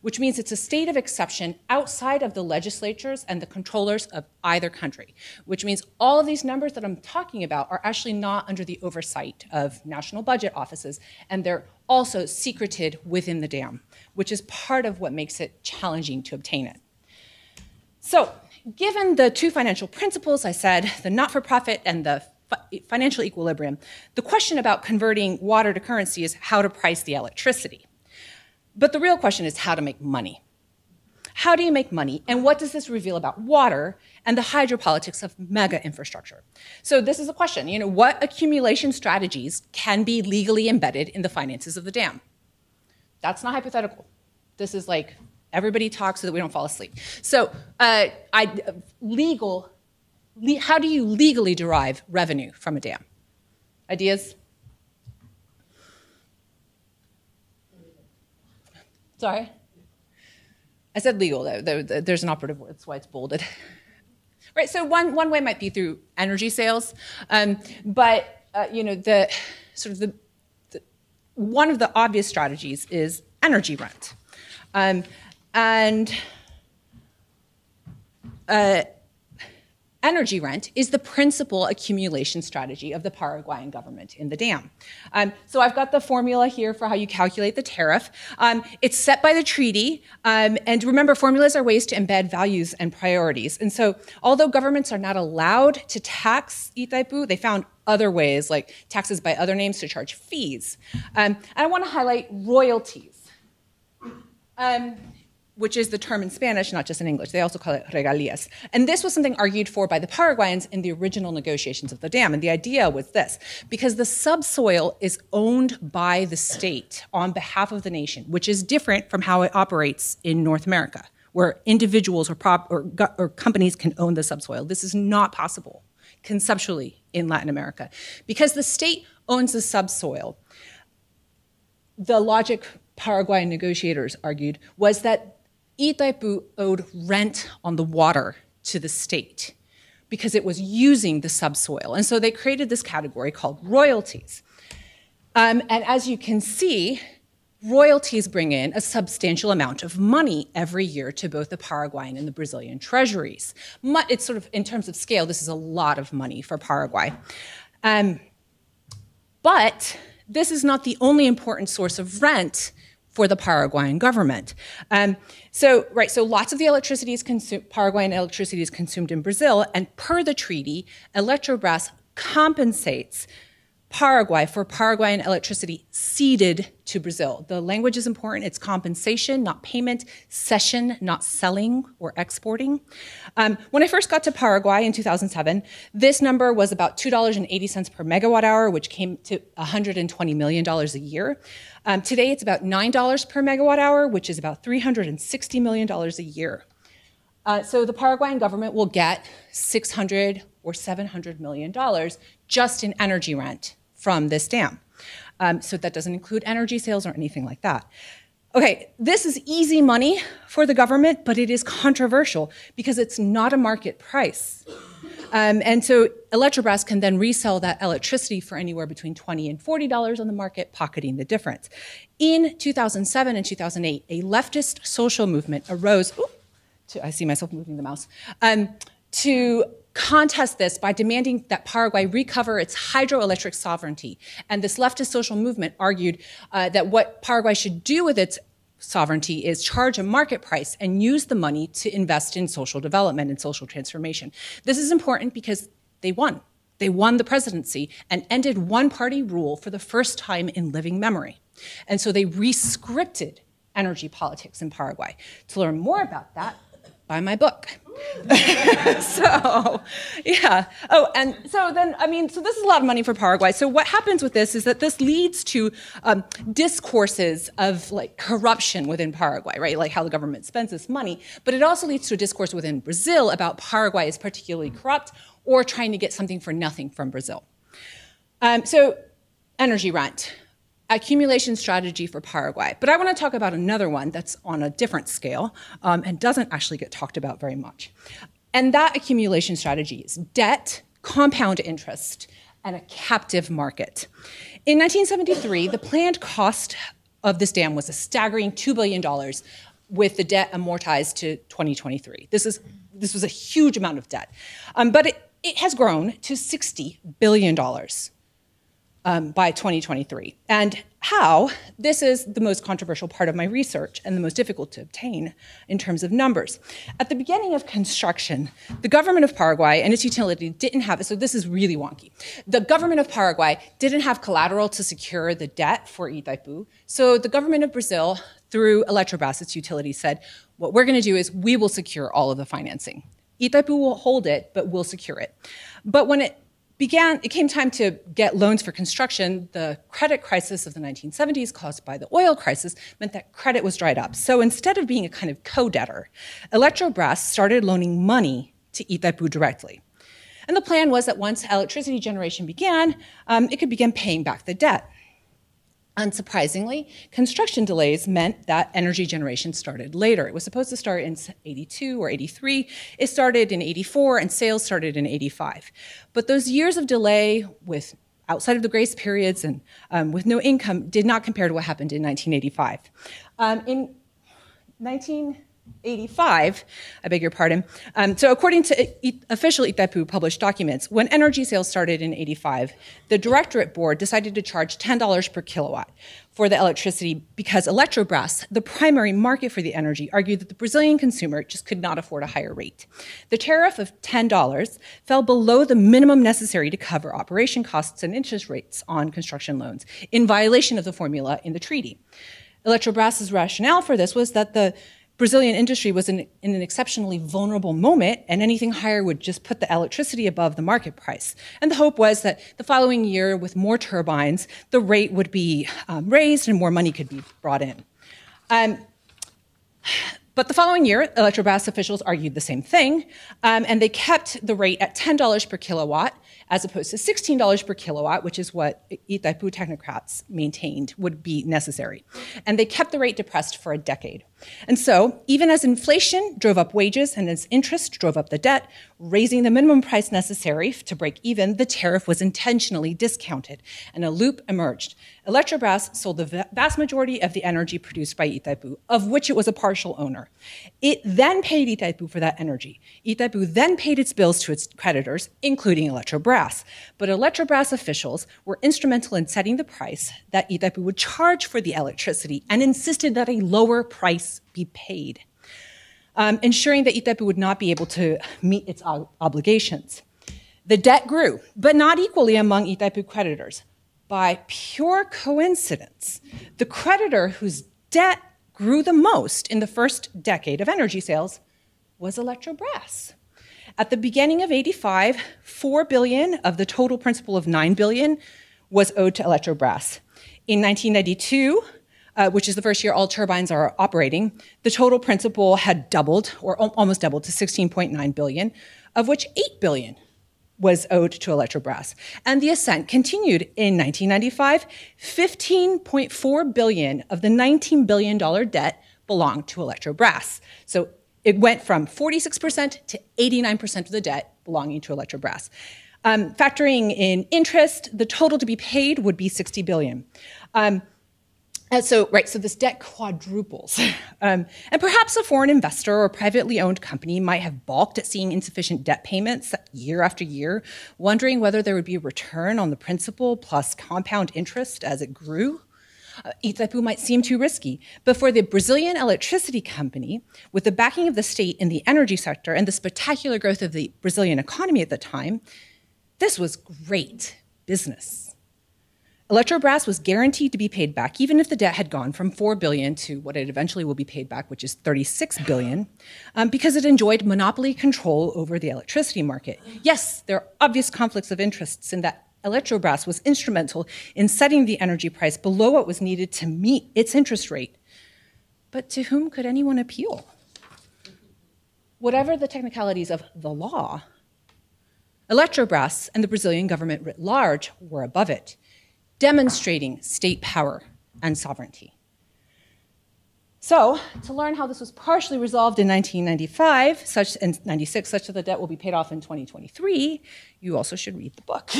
S4: which means it's a state of exception outside of the legislatures and the controllers of either country, which means all of these numbers that I'm talking about are actually not under the oversight of national budget offices, and they're also secreted within the dam, which is part of what makes it challenging to obtain it. So, given the two financial principles I said, the not-for-profit and the financial equilibrium, the question about converting water to currency is how to price the electricity. But the real question is how to make money. How do you make money, and what does this reveal about water and the hydropolitics of mega infrastructure? So this is a question, what accumulation strategies can be legally embedded in the finances of the dam? That's not hypothetical. This is like everybody talks so that we don't fall asleep. So how do you legally derive revenue from a dam? Ideas? Sorry? I said legal. There's an operative word. That's why it's bolded. Right. So one way might be through energy sales, but one of the obvious strategies is energy rent, energy rent is the principal accumulation strategy of the Paraguayan government in the dam. So I've got the formula here for how you calculate the tariff. It's set by the treaty, and remember, formulas are ways to embed values and priorities. And so although governments are not allowed to tax Itaipú, they found other ways, like taxes by other names, to charge fees. And I want to highlight royalties. Which is the term in Spanish, not just in English. They also call it regalías. And this was something argued for by the Paraguayans in the original negotiations of the dam. And the idea was this: because the subsoil is owned by the state on behalf of the nation, which is different from how it operates in North America, where individuals or companies can own the subsoil. This is not possible conceptually in Latin America. Because the state owns the subsoil, the logic Paraguayan negotiators argued was that Itaipú owed rent on the water to the state because it was using the subsoil. And so they created this category called royalties. And as you can see, royalties bring in a substantial amount of money every year to both the Paraguayan and the Brazilian treasuries. It's sort of, in terms of scale, this is a lot of money for Paraguay. But this is not the only important source of rent for the Paraguayan government. So lots of the electricity is Paraguayan electricity is consumed in Brazil, and per the treaty, Eletrobras compensates Paraguay for Paraguayan electricity ceded to Brazil. The language is important. It's compensation, not payment, cession, not selling or exporting. When I first got to Paraguay in 2007, this number was about $2.80 per megawatt hour, which came to $120 million a year. Today, it's about $9 per megawatt hour, which is about $360 million a year. So the Paraguayan government will get $600 or $700 million just in energy rent from this dam. So that doesn't include energy sales or anything like that. Okay, this is easy money for the government, but it is controversial because it's not a market price. And so Eletrobras can then resell that electricity for anywhere between $20 and $40 on the market, pocketing the difference. In 2007 and 2008, a leftist social movement arose, I see myself moving the mouse, to contest this by demanding that Paraguay recover its hydroelectric sovereignty. And this leftist social movement argued that what Paraguay should do with its sovereignty is charge a market price and use the money to invest in social development and social transformation. This is important because they won. They won the presidency and ended one-party rule for the first time in living memory. And so they rescripted energy politics in Paraguay. To learn more about that, buy my book. So, yeah. Oh, and so then, so this is a lot of money for Paraguay. So what happens with this is that this leads to discourses of corruption within Paraguay, right? Like how the government spends this money. But it also leads to a discourse within Brazil about Paraguay is particularly corrupt or trying to get something for nothing from Brazil. So energy rent. Accumulation strategy for Paraguay. But I want to talk about another one that's on a different scale and doesn't actually get talked about very much. And that accumulation strategy is debt, compound interest, and a captive market. In 1973, the planned cost of this dam was a staggering $2 billion with the debt amortized to 2023. This was a huge amount of debt. But it has grown to $60 billion. By 2023. And How? This is the most controversial part of my research and the most difficult to obtain in terms of numbers. At the beginning of construction, the government of Paraguay and its utility didn't have, so this is really wonky. The government of Paraguay didn't have collateral to secure the debt for Itaipú, so the government of Brazil, through Eletrobras, its utility, said, what we're going to do is we will secure all of the financing. Itaipú will hold it, but we'll secure it. But when it came time to get loans for construction, the credit crisis of the 1970s caused by the oil crisis meant that credit was dried up. So instead of being a kind of co-debtor, Eletrobras started loaning money to Itaipú directly. And the plan was that once electricity generation began, it could begin paying back the debt. Unsurprisingly, construction delays meant that energy generation started later. It was supposed to start in 82 or 83. It started in 84, and sales started in 85. But those years of delay with outside of the grace periods and with no income did not compare to what happened in 1985. In 1985, I beg your pardon, so according to official Itaipú published documents, when energy sales started in 85, the directorate board decided to charge $10 per kilowatt for the electricity because Eletrobras, the primary market for the energy, argued that the Brazilian consumer just could not afford a higher rate. The tariff of $10 fell below the minimum necessary to cover operation costs and interest rates on construction loans, in violation of the formula in the treaty. Eletrobras's rationale for this was that the Brazilian industry was in an exceptionally vulnerable moment, and anything higher would just put the electricity above the market price. And the hope was that the following year, with more turbines, the rate would be raised and more money could be brought in. But the following year, Eletrobras officials argued the same thing, and they kept the rate at $10 per kilowatt, as opposed to $16 per kilowatt, which is what Itaipú technocrats maintained would be necessary. And they kept the rate depressed for a decade. And so, even as inflation drove up wages and as interest drove up the debt, raising the minimum price necessary to break even, the tariff was intentionally discounted, and a loop emerged. Eletrobras sold the vast majority of the energy produced by Itaipú, of which it was a partial owner. It then paid Itaipú for that energy. Itaipú then paid its bills to its creditors, including Eletrobras. But Eletrobras officials were instrumental in setting the price that Itaipú would charge for the electricity and insisted that a lower price be paid, ensuring that Itaipú would not be able to meet its obligations. The debt grew, but not equally among Itaipú creditors. By pure coincidence, the creditor whose debt grew the most in the first decade of energy sales was Eletrobras. At the beginning of 85, $4 billion of the total principal of $9 billion was owed to Eletrobras. In 1992, which is the first year all turbines are operating, the total principal had doubled, or almost doubled, to $16.9 billion, of which $8 billion was owed to Eletrobras. And the ascent continued in 1995. $15.4 billion of the $19 billion debt belonged to Eletrobras. So it went from 46% to 89% of the debt belonging to Eletrobras. Factoring in interest, the total to be paid would be $60 billion. So this debt quadruples. And perhaps a foreign investor or privately owned company might have balked at seeing insufficient debt payments year after year, wondering whether there would be a return on the principal plus compound interest as it grew. Itaipú might seem too risky, but for the Brazilian electricity company, with the backing of the state in the energy sector and the spectacular growth of the Brazilian economy at the time, this was great business. Eletrobras was guaranteed to be paid back, even if the debt had gone from $4 billion to what it eventually will be paid back, which is $36 billion, because it enjoyed monopoly control over the electricity market. Yes, there are obvious conflicts of interests in that Eletrobras was instrumental in setting the energy price below what was needed to meet its interest rate. But to whom could anyone appeal? Whatever the technicalities of the law, Eletrobras and the Brazilian government writ large were above it, demonstrating state power and sovereignty. So, to learn how this was partially resolved in 1995, and 96, such that the debt will be paid off in 2023, you also should read the book.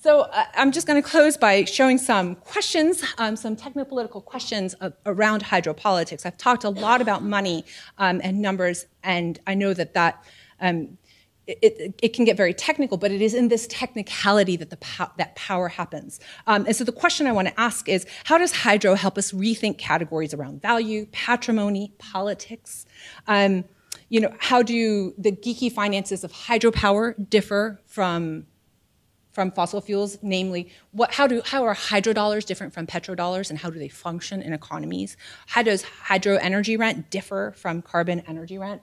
S4: So I'm just going to close by showing some questions, some technopolitical questions around hydropolitics. I've talked a lot about money and numbers, and I know that it can get very technical, but it is in this technicality that that power happens. And so the question I want to ask is, how does hydro help us rethink categories around value, patrimony, politics? How do the geeky finances of hydropower differ from fossil fuels? Namely, how are hydrodollars different from petrodollars, and how do they function in economies? How does hydro energy rent differ from carbon energy rent?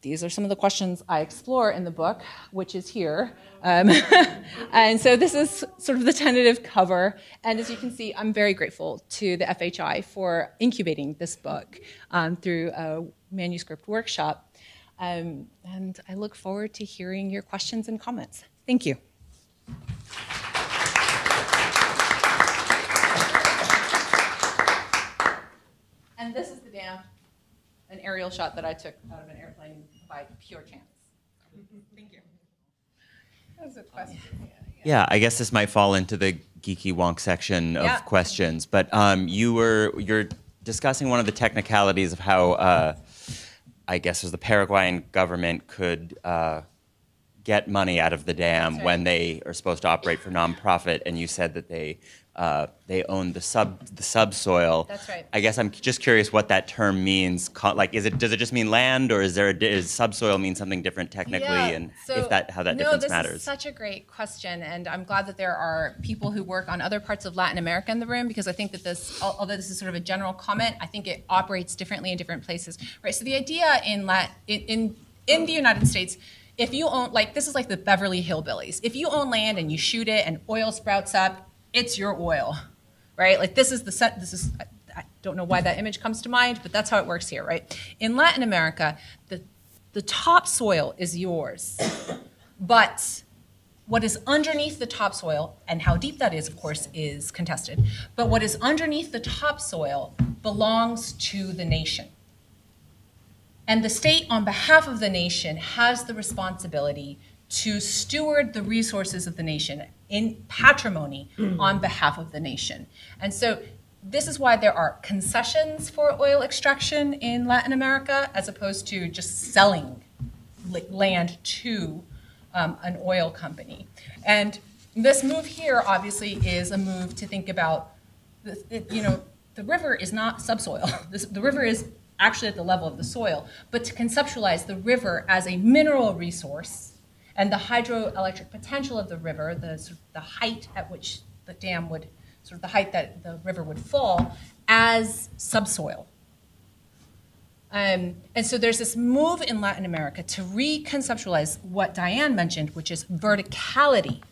S4: These are some of the questions I explore in the book, which is here. And so this is sort of the tentative cover. And as you can see, I'm very grateful to the FHI for incubating this book through a manuscript workshop. And I look forward to hearing your questions and comments. Thank you. And this is the dam, an aerial shot that I took out of an airplane by pure chance. Thank you. That was a question.
S5: Yeah, I guess this might fall into the geeky wonk section of questions, but you're discussing one of the technicalities of how I guess it was the Paraguayan government could get money out of the dam when they are supposed to operate for nonprofit, and you said that they own the subsoil.
S4: That's right.
S5: I guess I'm just curious what that term means. Like, does it just mean land, or does subsoil mean something different technically, and how that difference matters?
S4: This is such a great question, and I'm glad that there are people who work on other parts of Latin America in the room, because I think that this, although this is sort of a general comment, I think it operates differently in different places. Right. So the idea in the United States, if you own, like, this is like the Beverly Hillbillies. If you own land and you shoot it and oil sprouts up, it's your oil, right? Like, I don't know why that image comes to mind, but that's how it works here, right? In Latin America, the topsoil is yours, but what is underneath the topsoil, and how deep that is, of course, is contested, but what is underneath the topsoil belongs to the nation. And the state, on behalf of the nation, has the responsibility to steward the resources of the nation in patrimony on behalf of the nation. And so this is why there are concessions for oil extraction in Latin America, as opposed to just selling land to an oil company. And this move here, obviously, is a move to think about, the river is not subsoil. The river is actually at the level of the soil, but to conceptualize the river as a mineral resource and the hydroelectric potential of the river, the height at which the dam would, the height that the river would fall, as subsoil. And so there's this move in Latin America to reconceptualize what Diane mentioned, which is verticality,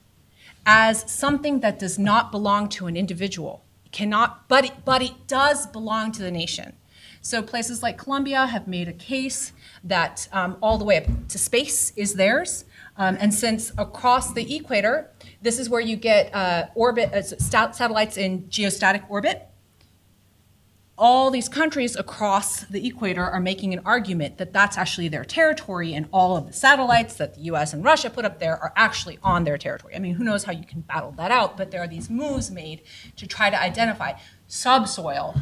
S4: as something that does not belong to an individual. It cannot, but it does belong to the nation. So places like Colombia have made a case that all the way up to space is theirs. And since across the equator, this is where you get satellites in geostatic orbit, all these countries across the equator are making an argument that that's actually their territory, and all of the satellites that the US and Russia put up there are actually on their territory. I mean, who knows how you can battle that out, but there are these moves made to try to identify subsoil,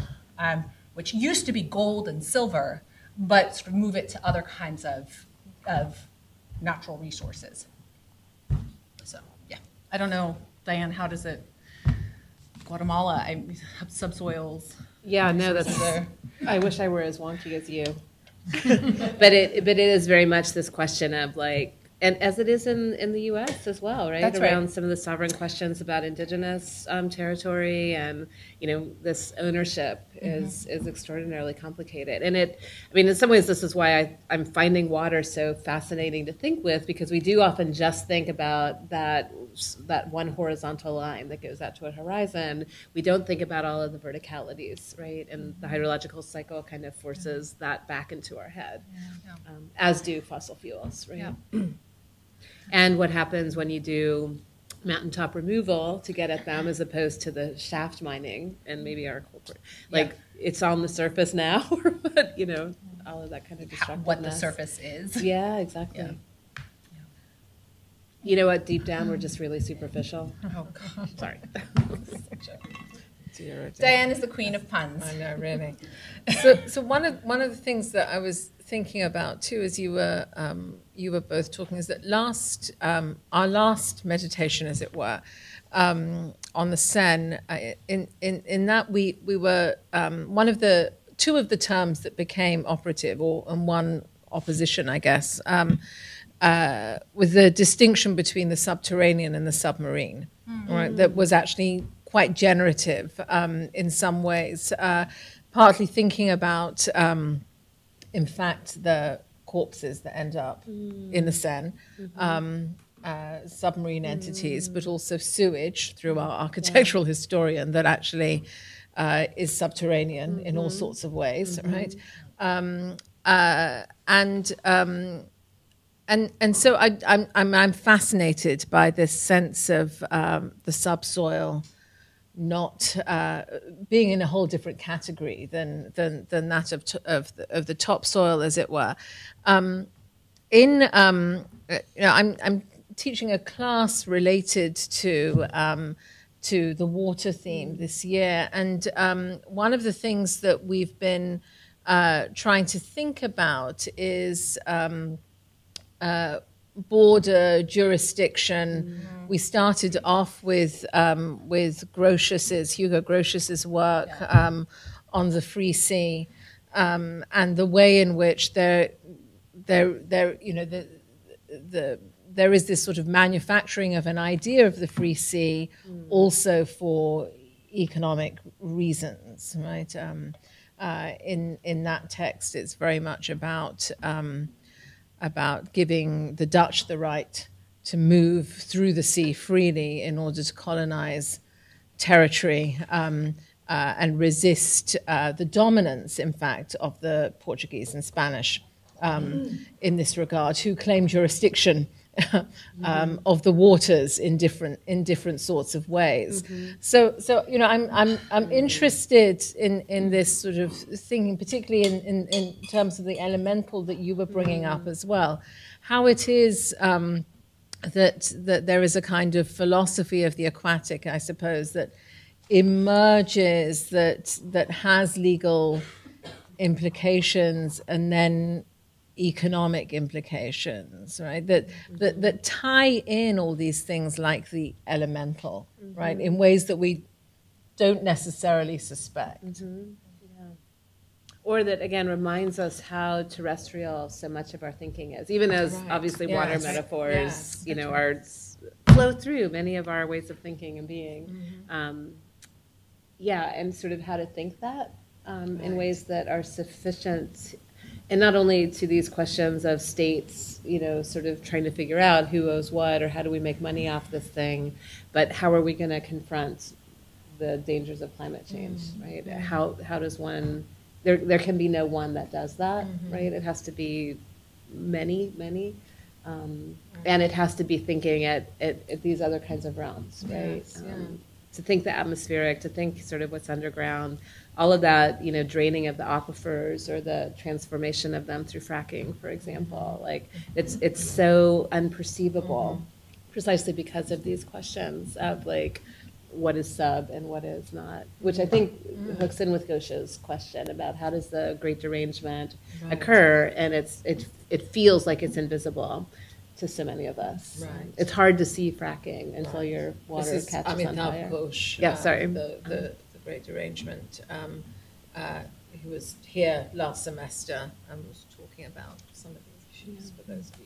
S4: which used to be gold and silver, but sort of move it to other kinds of natural resources. So, yeah. I don't know, Diane, how does it, Guatemala, I have subsoils.
S3: Yeah, no, I wish I were as wonky as you. But it is very much this question of, like, and as it is in the U.S. as well, right?
S4: That's
S3: around
S4: right.
S3: some of the sovereign questions about indigenous territory, and this ownership is extraordinarily complicated. And in some ways, this is why I'm finding water so fascinating to think with, because we do often just think about that one horizontal line that goes out to a horizon. We don't think about all of the verticalities, right? And the hydrological cycle kind of forces that back into our head, as do fossil fuels, right? Yeah. And what happens when you do mountaintop removal to get at them, as opposed to the shaft mining and maybe our corporate, it's on the surface now, or what, all of that kind of destructiveness.
S4: What the surface is.
S3: Yeah, exactly. Yeah. You know what? Deep down, we're just really superficial.
S4: Oh, God.
S3: Sorry.
S4: Diane is the queen of puns.
S1: I know, really. So one of the things that I was thinking about too, as you were both talking, is that our last meditation, as it were, on the Seine, in that we were two of the terms that became operative, and one opposition, I guess, with the distinction between the subterranean and the submarine, right? That was actually quite generative in some ways, partly thinking about, in fact, the corpses that end up in the Seine, submarine entities, but also sewage through our architectural historian that actually is subterranean in all sorts of ways, right? And so I'm fascinated by this sense of the subsoil not being in a whole different category than that of the topsoil, as it were. I'm teaching a class related to the water theme this year, and one of the things that we've been trying to think about is border jurisdiction. We started off with Hugo Grotius's work on the free sea, and the way in which there is this sort of manufacturing of an idea of the free sea, also for economic reasons, right? In that text, it's very much about giving the Dutch the right to move through the sea freely in order to colonize territory and resist the dominance, in fact, of the Portuguese and Spanish in this regard, who claim jurisdiction of the waters in different sorts of ways. So I'm interested in this sort of thinking, particularly in terms of the elemental that you were bringing up as well, how it is that there is a kind of philosophy of the aquatic, I suppose, that emerges that has legal implications and then economic implications, right? That tie in all these things like the elemental, right, in ways that we don't necessarily suspect.
S3: Or that, again, reminds us how terrestrial so much of our thinking is, even as obviously water metaphors, are flow through many of our ways of thinking and being. And sort of how to think that in ways that are sufficient, and not only to these questions of states, sort of trying to figure out who owes what or how do we make money off this thing, but how are we going to confront the dangers of climate change, right? How does one... There can be no one that does that, right? It has to be many, and it has to be thinking at these other kinds of realms, right? To think the atmospheric, to think sort of what's underground, all of that, draining of the aquifers or the transformation of them through fracking, for example. Like it's so unperceivable, precisely because of these questions of like, what is sub and what is not, which I think hooks in with Gosha's question about how does the great derangement occur, and it feels like it's invisible to so many of us. Right. It's hard to see fracking until your water catches on fire.
S1: Folch, the great derangement, who was here last semester and was talking about some of these issues for those of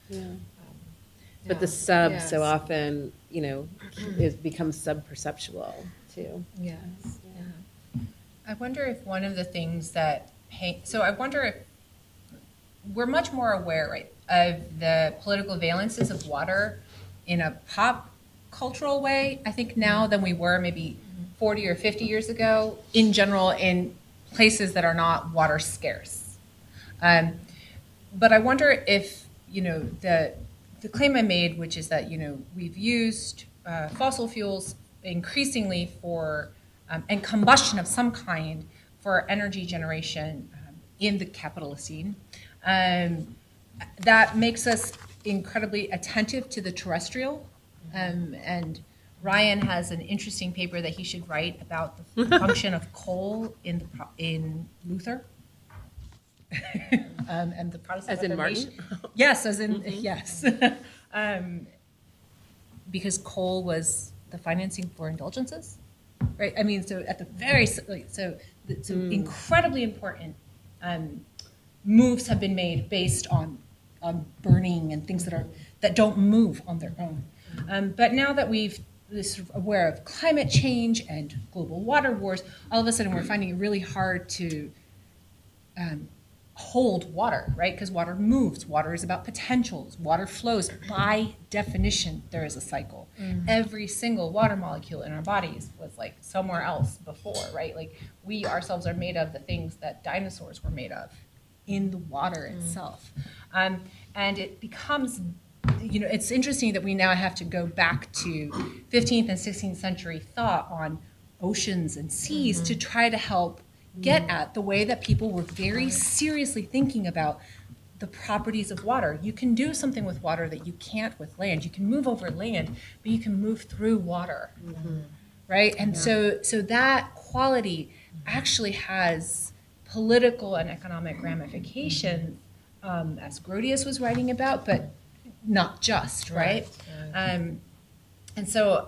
S1: you.
S3: But the sub so often, becomes sub-perceptual too.
S1: Yes.
S6: I wonder if one of the things that I wonder if we're much more aware, right, of the political valences of water in a pop cultural way, I think, now than we were maybe 40 or 50 years ago, in general, in places that are not water scarce. But I wonder if, the claim I made, which is that, we've used fossil fuels increasingly for, and combustion of some kind for energy generation in the Capitalocene. That makes us incredibly attentive to the terrestrial. And Ryan has an interesting paper that he should write about the function of coal in Luther. and the Protestant
S3: As in
S6: Reformation.
S3: Martin?
S6: Yes, as in yes, because coal was the financing for indulgences, right? I mean, so at the very so incredibly important moves have been made based on burning and things that don't move on their own. But now that we've aware of climate change and global water wars, all of a sudden we're finding it really hard to hold water, right? Because water moves. Water is about potentials. Water flows. By definition, there is a cycle. Every single water molecule in our bodies was like somewhere else before, right? Like we ourselves are made of the things that dinosaurs were made of in the water itself. And it becomes, it's interesting that we now have to go back to 15th and 16th century thought on oceans and seas to try to help get at the way that people were very seriously thinking about the properties of water. You can do something with water that you can't with land. You can move over land, but you can move through water, right? And so that quality actually has political and economic ramifications, as Grotius was writing about, but not just, right? And so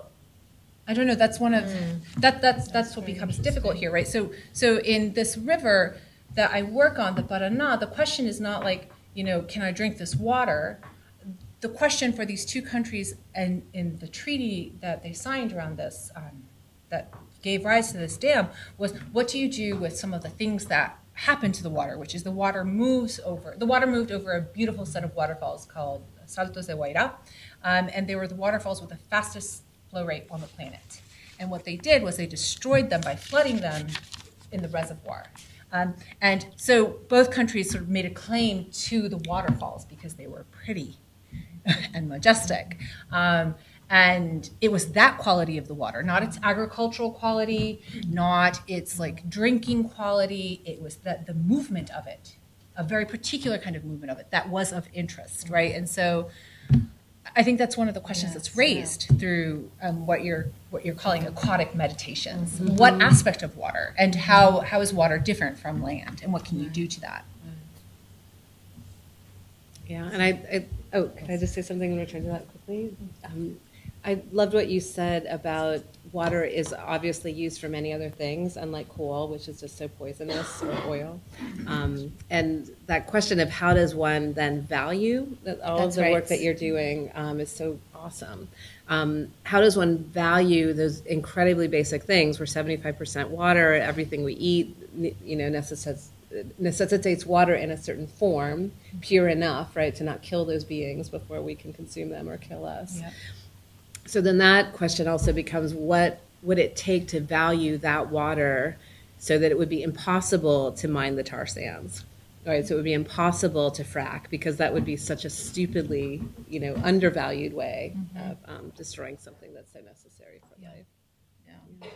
S6: I don't know, that's one of that's what becomes difficult here, right? So in this river that I work on, the Paraná, the question is not like, can I drink this water? The question for these two countries and in the treaty that they signed around this, that gave rise to this dam, was what do you do with some of the things that happen to the water, which is the water moved over a beautiful set of waterfalls called Saltos de Guairá, and they were the waterfalls with the fastest flow rate on the planet. And what they did was they destroyed them by flooding them in the reservoir. And so both countries sort of made a claim to the waterfalls because they were pretty and majestic. And it was that quality of the water, not its agricultural quality, not its like drinking quality. It was the movement of it, a very particular kind of movement of it that was of interest, right? And so I think that's one of the questions that's raised through what you're calling aquatic meditations. What aspect of water, and how is water different from land, and what can you do to that?
S3: Yeah, and can I just say something in return to that quickly? I loved what you said about water is obviously used for many other things, unlike coal, which is just so poisonous, or oil. And that question of how does one then value all of the work that you're doing is so awesome. How does one value those incredibly basic things? We're 75% water, everything we eat, necessitates water in a certain form, pure enough, right, to not kill those beings before we can consume them or kill us. Yep. So then that question also becomes, what would it take to value that water so that it would be impossible to mine the tar sands, right? So it would be impossible to frack, because that would be such a stupidly, undervalued way of destroying something that's so necessary for life. Yeah.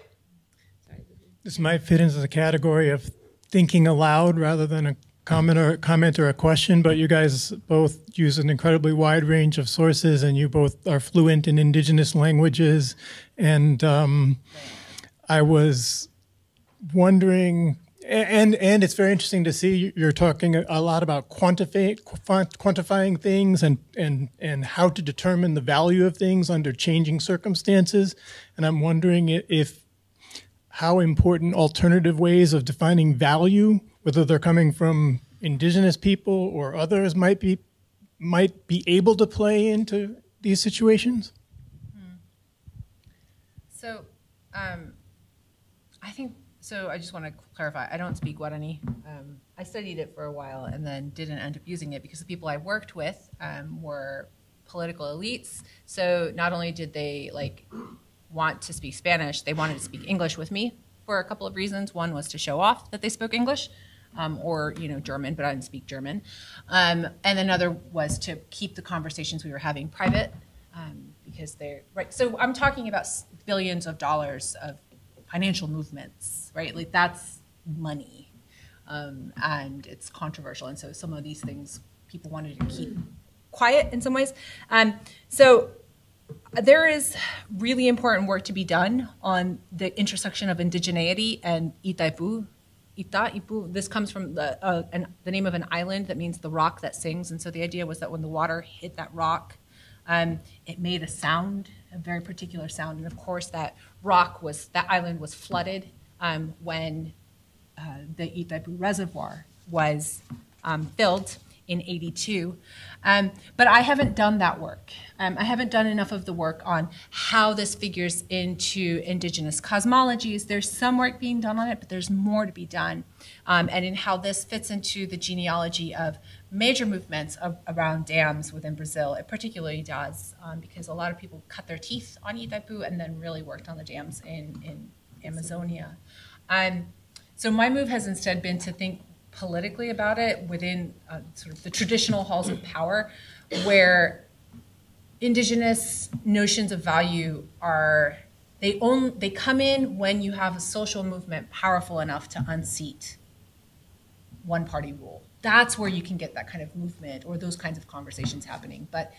S3: Sorry.
S7: This might fit into the category of thinking aloud rather than a comment or a question, but you guys both use an incredibly wide range of sources, and you both are fluent in indigenous languages. And I was wondering, and it's very interesting to see you're talking a lot about quantifying things and how to determine the value of things under changing circumstances. And I'm wondering how important alternative ways of defining value, whether they're coming from indigenous people or others, might be able to play into these situations?
S6: So I think, I just want to clarify, I don't speak Guarani. I studied it for a while and then didn't end up using it because the people I worked with were political elites. So not only did they want to speak Spanish, they wanted to speak English with me for a couple of reasons. One was to show off that they spoke English, or German, but I didn't speak German. And another was to keep the conversations we were having private, because they're right. So I'm talking about billions of dollars of financial movements, right? Like that's money, and it's controversial. And so some of these things people wanted to keep quiet in some ways. So there is really important work to be done on the intersection of indigeneity and Itaipú Itaipú. This comes from the name of an island that means the rock that sings. And so the idea was that when the water hit that rock, it made a sound, a very particular sound. And of course, that island was flooded when the Itaipú Reservoir was filled in '82. But I haven't done that work. I haven't done enough of the work on how this figures into indigenous cosmologies. There's some work being done on it, but there's more to be done. And in how this fits into the genealogy of major movements around dams within Brazil. It particularly does, because a lot of people cut their teeth on Itaipú and then really worked on the dams in Amazonia. So my move has instead been to think politically about it within sort of the traditional halls of power, where indigenous notions of value are, they come in when you have a social movement powerful enough to unseat one party rule. That's where you can get that kind of movement or those kinds of conversations happening. But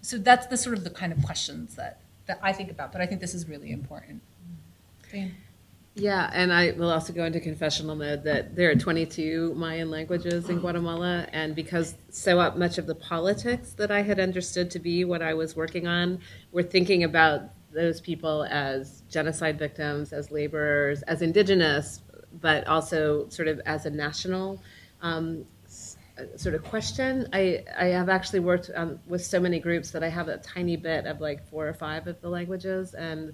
S6: so that's the sort of the kind of questions that I think about, but I think this is really important. Diane?
S3: Yeah, and I will also go into confessional mode that there are 22 Mayan languages in Guatemala, and because so much of the politics that I had understood to be what I was working on, we're thinking about those people as genocide victims, as laborers, as indigenous, but also sort of as a national sort of question. I have actually worked with so many groups that I have a tiny bit of like 4 or 5 of the languages, and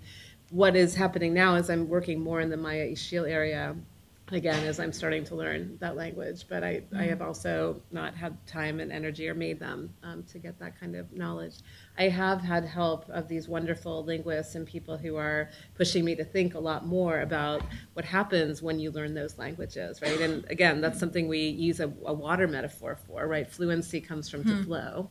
S3: what is happening now is I'm working more in the Maya Ixil area, again, as I'm starting to learn that language, but I have also not had time and energy or made them to get that kind of knowledge. I have had help of these wonderful linguists and people who are pushing me to think a lot more about what happens when you learn those languages, right? And again, that's something we use a water metaphor for, right? Fluency comes from to flow.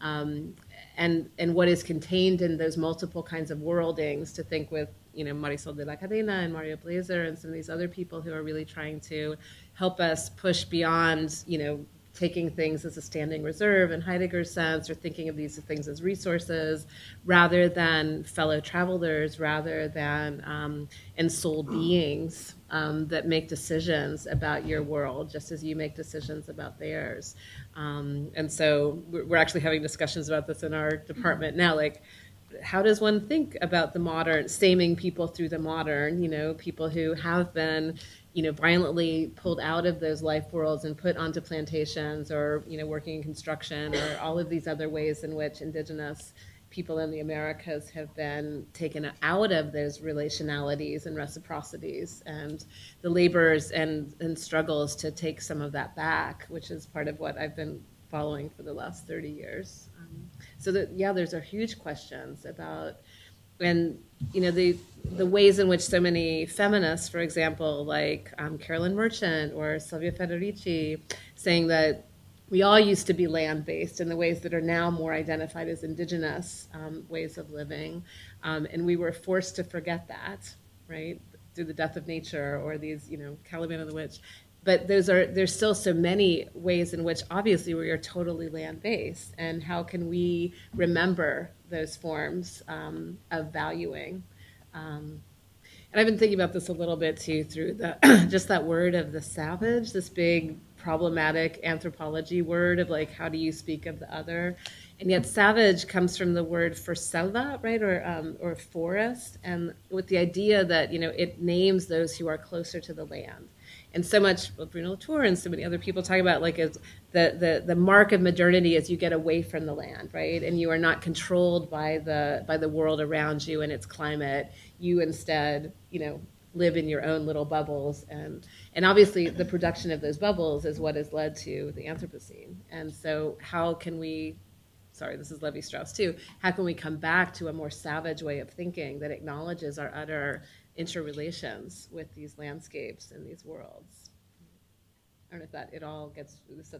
S3: And what is contained in those multiple kinds of worldings, to think with, you know, Marisol de la Cadena and Mario Blazer and some of these other people who are really trying to help us push beyond, you know, taking things as a standing reserve in Heidegger's sense, or thinking of these things as resources rather than fellow travelers, rather than ensouled beings that make decisions about your world, just as you make decisions about theirs. And so we're actually having discussions about this in our department now, like, how does one think about the modern, stemming people through the modern, you know, people who have been, you know, violently pulled out of those life worlds and put onto plantations, or, you know, working in construction, or all of these other ways in which indigenous people in the Americas have been taken out of those relationalities and reciprocities, and the labors and struggles to take some of that back, which is part of what I've been following for the last 30 years. So that, yeah, there's a huge questions about, and, you know, the ways in which so many feminists, for example, like Carolyn Merchant or Sylvia Federici, saying that we all used to be land-based in the ways that are now more identified as indigenous ways of living, and we were forced to forget that, right, through the death of nature or these, you know, Caliban and the Witch. But there's still so many ways in which obviously we are totally land-based, and how can we remember those forms of valuing? And I've been thinking about this a little bit too through the just that word of the savage, this big problematic anthropology word of like, how do you speak of the other? And yet savage comes from the word for selva, right, or forest, and with the idea that, you know, it names those who are closer to the land. And so much, well, Bruno Latour and so many other people talk about, like, the mark of modernity is you get away from the land, right? And you are not controlled by the world around you and its climate. You instead, you know, live in your own little bubbles. And obviously the production of those bubbles is what has led to the Anthropocene. And so how can we, sorry, this is Levi-Strauss too, how can we come back to a more savage way of thinking that acknowledges our utter interrelations with these landscapes and these worlds? I don't know if that it all gets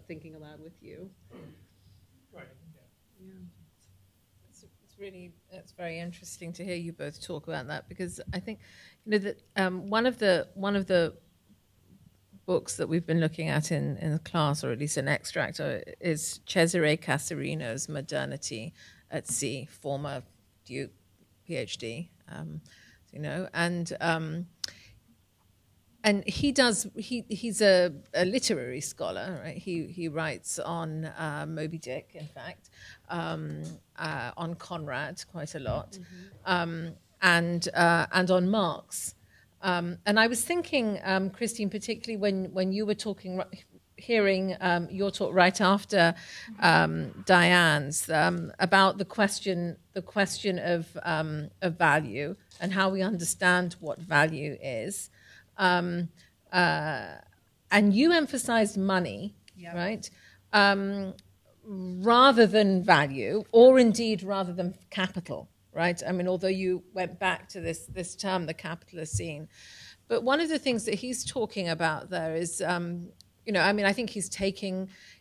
S3: thinking aloud with you.
S7: Right.
S3: Yeah.
S1: It's very interesting to hear you both talk about that, because I think, you know, that one of the books that we've been looking at in the class, or at least an extract, is Cesare Casarino's Modernity at Sea, former Duke PhD. You know, and and he's a literary scholar, right? He writes on Moby Dick, in fact, on Conrad quite a lot, and on Marx. And I was thinking, Christine, particularly when you were talking, hearing your talk right after Diane's, about the question of value and how we understand what value is. And you emphasized money, right? Rather than value, or indeed rather than capital, right? I mean, although you went back to this term, the capitalocene. But one of the things that he's talking about there is, I think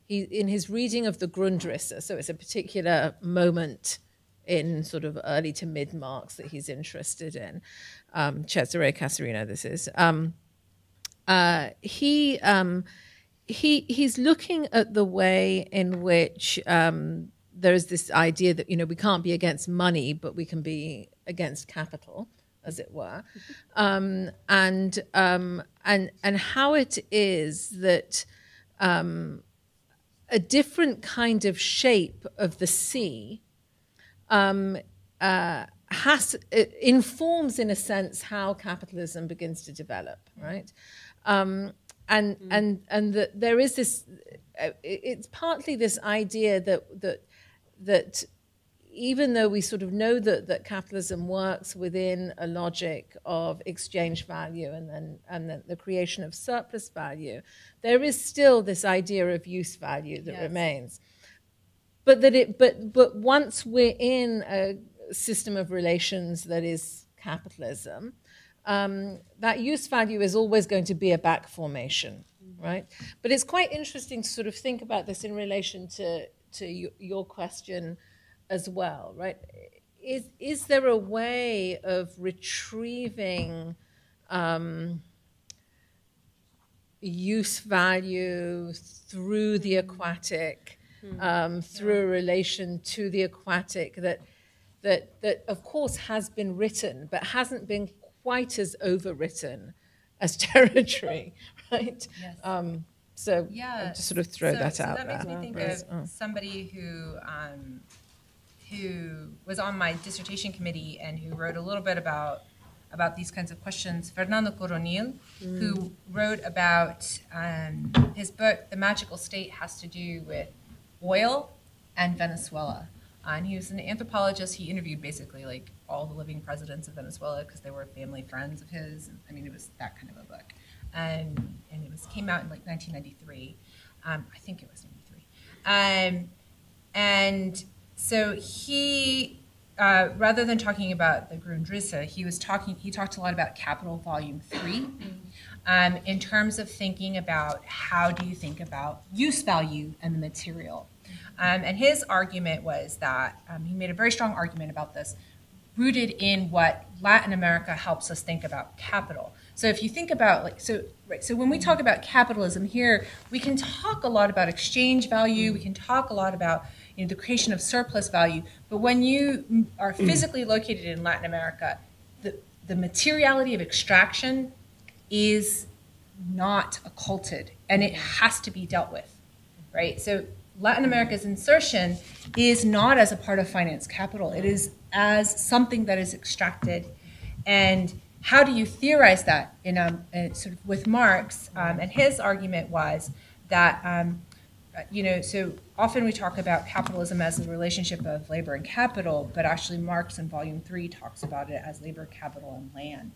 S1: in his reading of the Grundrisse, so it's a particular moment in sort of early to mid Marx that he's interested in. Cesare Caserino, this is. He's looking at the way in which there is this idea that we can't be against money, but we can be against capital, as it were, and how it is that a different kind of shape of the sea informs, in a sense, how capitalism begins to develop, right? And that there is this. It's partly this idea that even though we sort of know that capitalism works within a logic of exchange value and then the creation of surplus value, there is still this idea of use value that remains. But but once we're in a system of relations that is capitalism, that use value is always going to be a back formation, right? But it's quite interesting to sort of think about this in relation to your question as well, right? Is there a way of retrieving use value through the aquatic, through a relation to the aquatic that of course has been written, but hasn't been quite as overwritten as territory, right?
S6: Yes.
S1: So I'll just sort of throw that out there.
S6: That makes me think of somebody who was on my dissertation committee and who wrote a little bit about these kinds of questions. Fernando Coronil, who wrote about his book, The Magical State, has to do with oil and Venezuela. And he was an anthropologist. He interviewed basically like all the living presidents of Venezuela because they were family friends of his. I mean, it was that kind of a book. And it came out in like 1993. I think it was 93. And so he, rather than talking about the Grundrisse, he talked a lot about Capital Volume 3 in terms of thinking about how do you think about use value and the material. And his argument was that, he made a very strong argument about this, rooted in what Latin America helps us think about capital. So if you think about, so when we talk about capitalism here, we can talk a lot about exchange value, we can talk a lot about the creation of surplus value, but when you are physically located in Latin America, the materiality of extraction is not occulted, and it has to be dealt with, right? So Latin America's insertion is not as a part of finance capital. It is as something that is extracted. And how do you theorize that in sort of with Marx? And his argument was that, so often we talk about capitalism as the relationship of labor and capital, but actually Marx in Volume 3 talks about it as labor, capital, and land.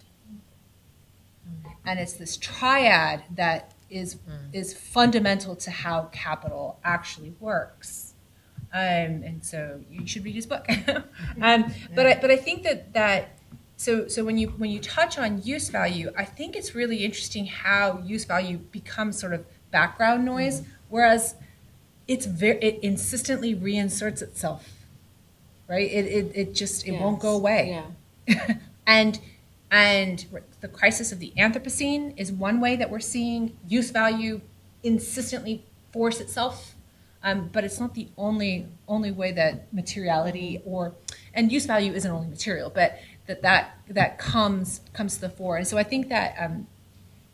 S6: And it's this triad that is fundamental to how capital actually works, and so you should read his book. But I think that so when you touch on use value, I think it's really interesting how use value becomes sort of background noise, whereas it insistently reinserts itself, right? It won't go away, and the crisis of the Anthropocene is one way that we're seeing use value insistently force itself, but it's not the only way that materiality and use value isn't only material, but that comes to the fore. And so I think that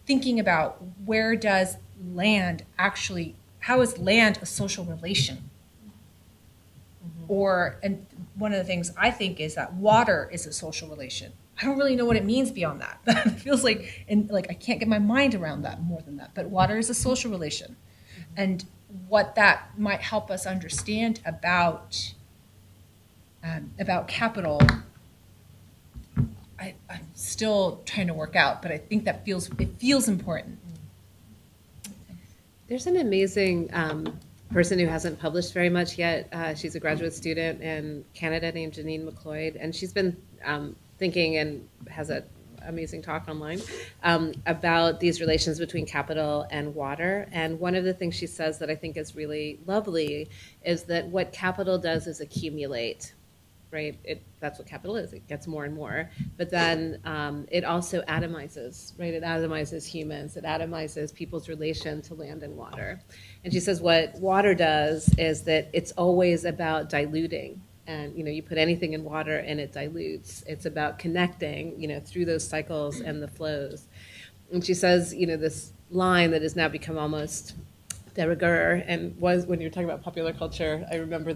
S6: thinking about where does land actually, how is land a social relation? And one of the things I think is that water is a social relation. I don't really know what it means beyond that. It feels like, I can't get my mind around that more than that. But water is a social relation, and what that might help us understand about capital, I'm still trying to work out. But I think that it feels important.
S3: There's an amazing person who hasn't published very much yet. She's a graduate student in Canada named Janine McLeod, and she's been thinking and has an amazing talk online about these relations between capital and water. And one of the things she says that I think is really lovely is that what capital does is accumulate, right? That's what capital is. It gets more and more. But then it also atomizes, right? It atomizes humans. It atomizes people's relation to land and water. And she says what water does is that it's always about diluting. And, you put anything in water and it dilutes. It's about connecting, through those cycles and the flows. And she says, this line that has now become almost de rigueur, and was, when you were talking about popular culture, I remember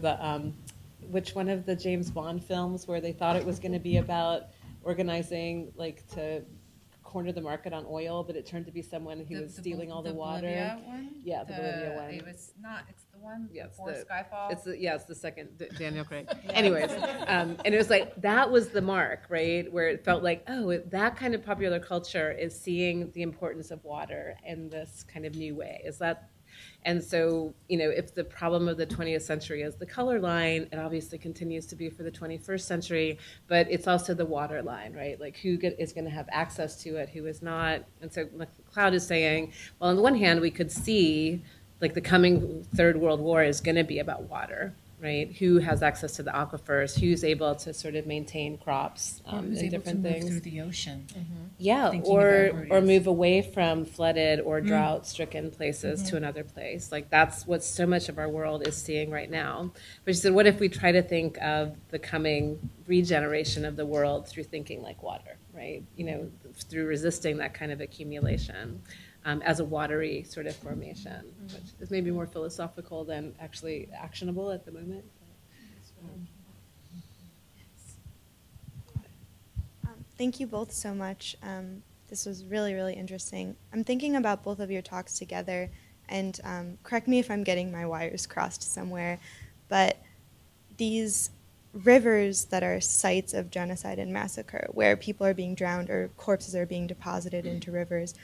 S3: which one of the James Bond films where they thought it was going to be about organizing, to corner the market on oil, but it turned to be someone who was stealing all the water.
S6: Bolivia one?
S3: Yeah, the Bolivia one.
S6: It was not, it's the one before
S3: it's
S6: Skyfall.
S3: It's the second, Daniel Craig. Anyways, and it was that was the mark, right? Where it felt like, that kind of popular culture is seeing the importance of water in this kind of new way. And so, if the problem of the 20th century is the color line, it obviously continues to be for the 21st century, but it's also the water line, right? Who is going to have access to it, who is not. And so McLeod is saying, well, on the one hand, we could see, the coming Third World War is going to be about water, right? Who has access to the aquifers, who's able to sort of maintain crops and different things.
S6: Move through the ocean.
S3: Yeah, or move away from flooded or drought-stricken places to another place. That's what so much of our world is seeing right now. But she said, what if we try to think of the coming regeneration of the world through thinking like water, right? Through resisting that kind of accumulation as a watery sort of formation, which is maybe more philosophical than actually actionable at the moment.
S8: Thank you both so much. This was really, really interesting. I'm thinking about both of your talks together, and correct me if I'm getting my wires crossed somewhere, but these rivers that are sites of genocide and massacre, where people are being drowned or corpses are being deposited into rivers,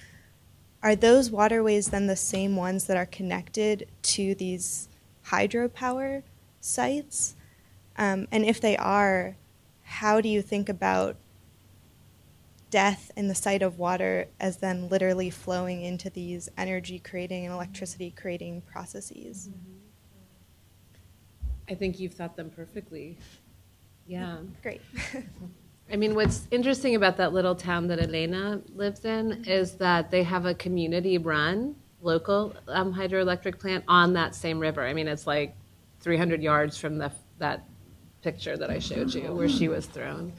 S8: are those waterways then the same ones that are connected to these hydropower sites? And if they are, how do you think about death in the sight of water as then literally flowing into these energy creating and electricity creating processes?
S3: I think you've thought them perfectly. Yeah.
S8: Great.
S3: I mean, what's interesting about that little town that Elena lives in is that they have a community-run local hydroelectric plant on that same river. I mean, it's 300 yards from that picture that I showed you where she was thrown.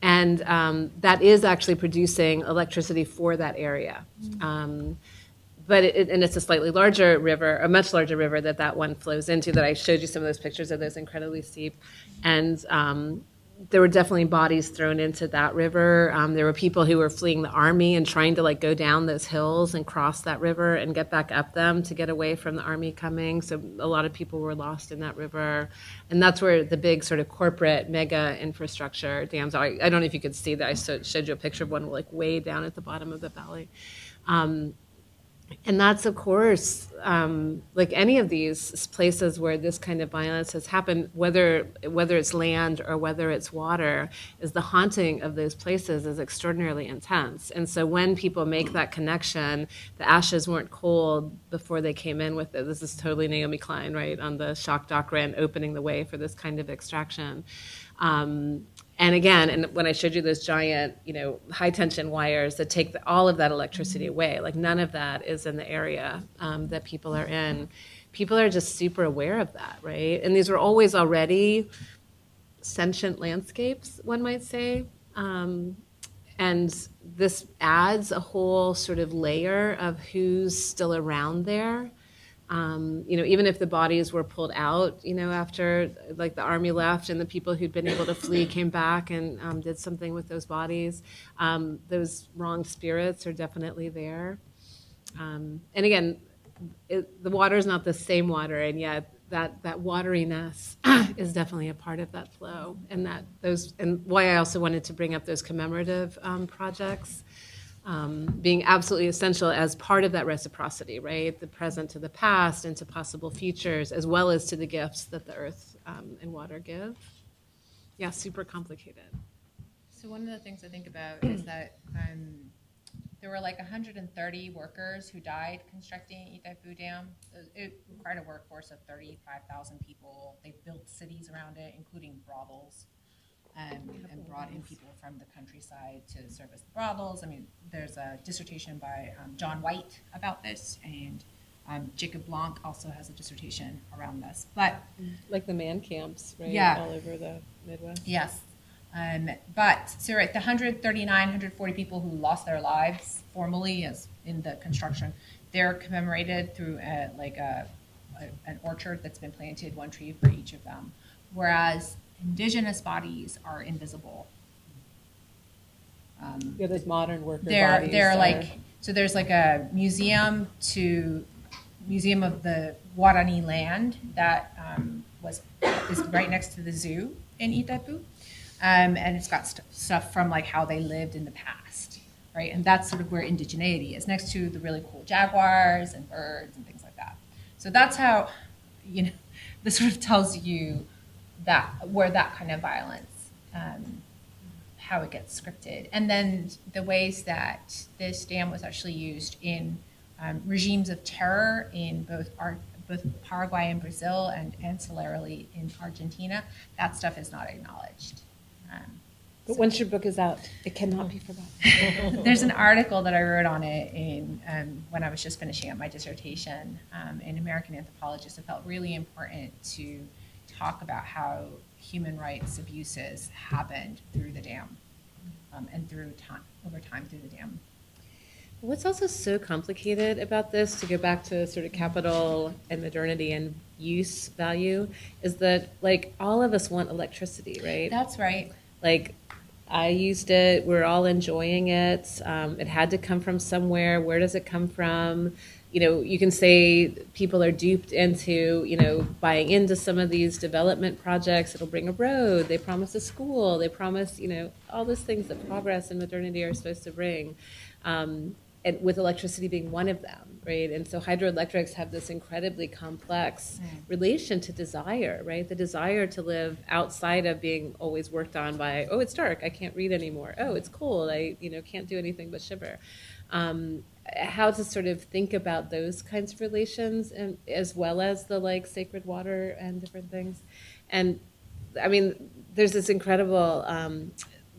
S3: And that is actually producing electricity for that area. But it's a slightly larger river, a much larger river that one flows into, that I showed you some of those pictures of those incredibly steep. And there were definitely bodies thrown into that river. There were people who were fleeing the army and trying to go down those hills and cross that river and get back up them to get away from the army coming. So a lot of people were lost in that river. And that's where the big sort of corporate mega infrastructure dams are. I don't know if you could see that. I showed you a picture of one way down at the bottom of the valley. And that's, of course, like any of these places where this kind of violence has happened, whether it's land or whether it's water, is the haunting of those places is extraordinarily intense. And so when people make that connection, the ashes weren't cold before they came in with it. This is totally Naomi Klein, right, on the shock doctrine, opening the way for this kind of extraction. And again, and when I showed you those giant, high tension wires that take all of that electricity away, none of that is in the area that people are in. People are just super aware of that, right? And these were always already sentient landscapes, one might say.
S9: And this adds a whole sort of layer of who's still around there. Even if the bodies were pulled out, after like the army left and the people who'd been able to flee came back and did something with those bodies, those wrong spirits are definitely there. And again, the water is not the same water, and yet that wateriness is definitely a part of that flow, and why I also wanted to bring up those commemorative projects. Being absolutely essential as part of that reciprocity, right? The present to the past and to possible futures, as well as to the gifts that the earth and water give. Yeah, super complicated.
S6: So one of the things I think about is that there were like 130 workers who died constructing Itaipú Dam. It required a workforce of 35,000 people. They built cities around it, including brothels. And brought in people from the countryside to service the brothels. I mean, there's a dissertation by John White about this, and Jacob Blanc also has a dissertation around this. But
S9: like the man camps, right?
S6: Yeah.
S9: All over the Midwest.
S6: Yes. So right, the 139, 140 people who lost their lives formally as in the construction, they're commemorated through an orchard that's been planted, one tree for each of them. Whereas indigenous bodies are invisible.
S9: Those modern worker
S6: bodies. They're
S9: like
S6: so there's like a museum of the Guarani land that is right next to the zoo in Itaipú, and it's got stuff from like how they lived in the past, right? And that's sort of where indigeneity is, next to the really cool jaguars and birds and things like that. So that's how, this sort of tells you that where that kind of violence, how it gets scripted, and then the ways that this dam was actually used in regimes of terror in both Paraguay and Brazil, and ancillarily in Argentina. That stuff is not acknowledged.
S9: But once your book is out, it cannot be forgotten.
S6: There's an article that I wrote on it in when I was just finishing up my dissertation in American Anthropologists. It felt really important to talk about how human rights abuses happened through the dam and over time through the dam.
S9: What's also so complicated about this, to go back to sort of capital and modernity and use value, is that like all of us want electricity, right?
S6: That's right.
S9: Like I used it, we're all enjoying it. It had to come from somewhere. Where does it come from? You can say people are duped into, buying into some of these development projects. It'll bring a road. They promise a school. They promise, all those things that progress and modernity are supposed to bring. And with electricity being one of them, right? And so hydroelectrics have this incredibly complex relation to desire, right? The desire to live outside of being always worked on by, oh, it's dark, I can't read anymore. Oh, it's cold, I can't do anything but shiver. How to sort of think about those kinds of relations, and as well as the like sacred water and different things. And I mean, there's this incredible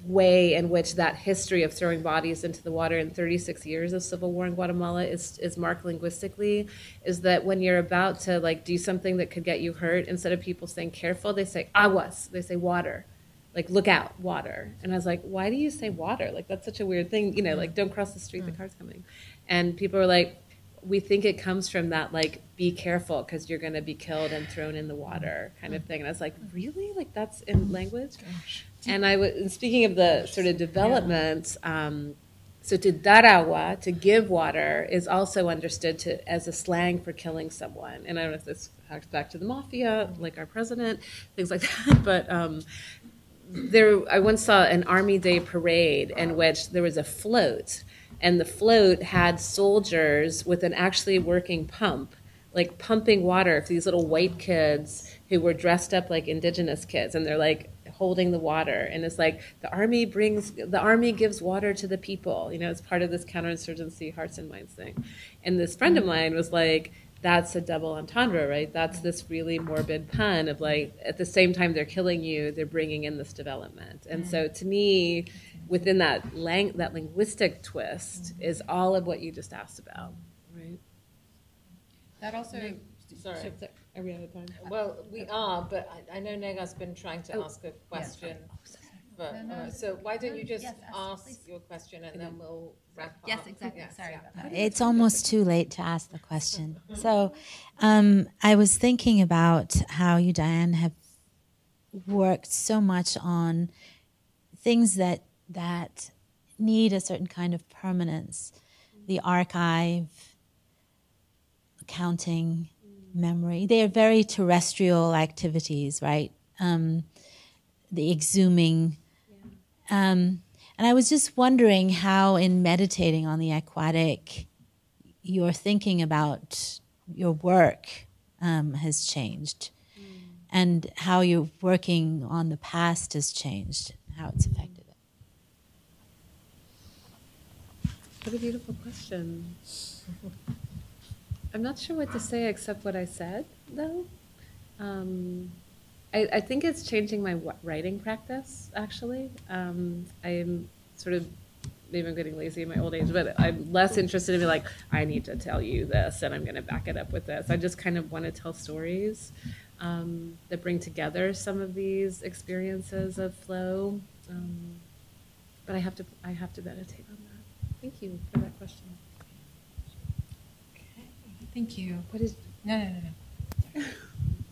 S9: way in which that history of throwing bodies into the water in 36 years of civil war in Guatemala is marked linguistically, is that when you're about to like do something that could get you hurt, instead of people saying careful, they say aguas, they say water. Like, look out, water. And I was like, why do you say water? Like, that's such a weird thing, like, don't cross the street, the car's coming. And people were like, we think it comes from that, like, be careful because you're going to be killed and thrown in the water kind of thing. And I was like, really? Like, that's in language? Gosh. And speaking of the sort of development, so to dar agua, to give water, is also understood as a slang for killing someone. And I don't know if this harks back to the mafia, like our president, things like that, but I once saw an Army Day parade in which there was a float, and the float had soldiers with an actually working pump, like pumping water for these little white kids who were dressed up like indigenous kids, and they're like holding the water, and it's like the army gives water to the people, it's part of this counterinsurgency hearts and minds thing. And this friend of mine was like, that's a double entendre, right? That's this really morbid pun of like, at the same time they're killing you, they're bringing in this development. And so to me, within that linguistic twist is all of what you just asked about, right?
S6: That also...
S9: Sorry. Are we out of time?
S1: Well, we are, but I know Nega's been trying to ask a question. So why don't you just
S10: Yes,
S1: ask
S10: please.
S1: your question and then we'll wrap up.
S10: Yes, exactly.
S1: Yes,
S10: Sorry
S1: yeah.
S10: about that.
S11: It's almost too late to ask the question. So I was thinking about how you, Diane, have worked so much on things that need a certain kind of permanence. The archive, accounting, memory. They are very terrestrial activities, right? The exhuming. And I was just wondering how, in meditating on the aquatic, your thinking about your work has changed, and how your working on the past has changed, how it's affected it.
S9: What a beautiful question. I'm not sure what to say except what I said, though. I think it's changing my writing practice, actually. I'm sort of, maybe I'm getting lazy in my old age, but I'm less interested in being like, I need to tell you this, and I'm going to back it up with this. I just kind of want to tell stories that bring together some of these experiences of flow. But I have to meditate on that. Thank you for that question.
S6: Thank you.
S9: What is?
S6: No.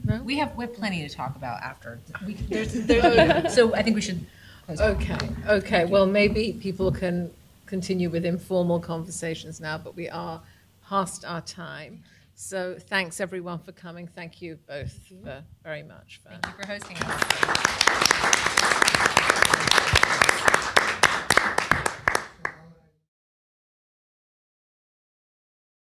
S1: No?
S6: We have plenty to talk about after. So I think we should close.
S1: Okay. Well, maybe people can continue with informal conversations now, but we are past our time. So thanks everyone for coming. Thank you both very much.
S6: Thank you for hosting us.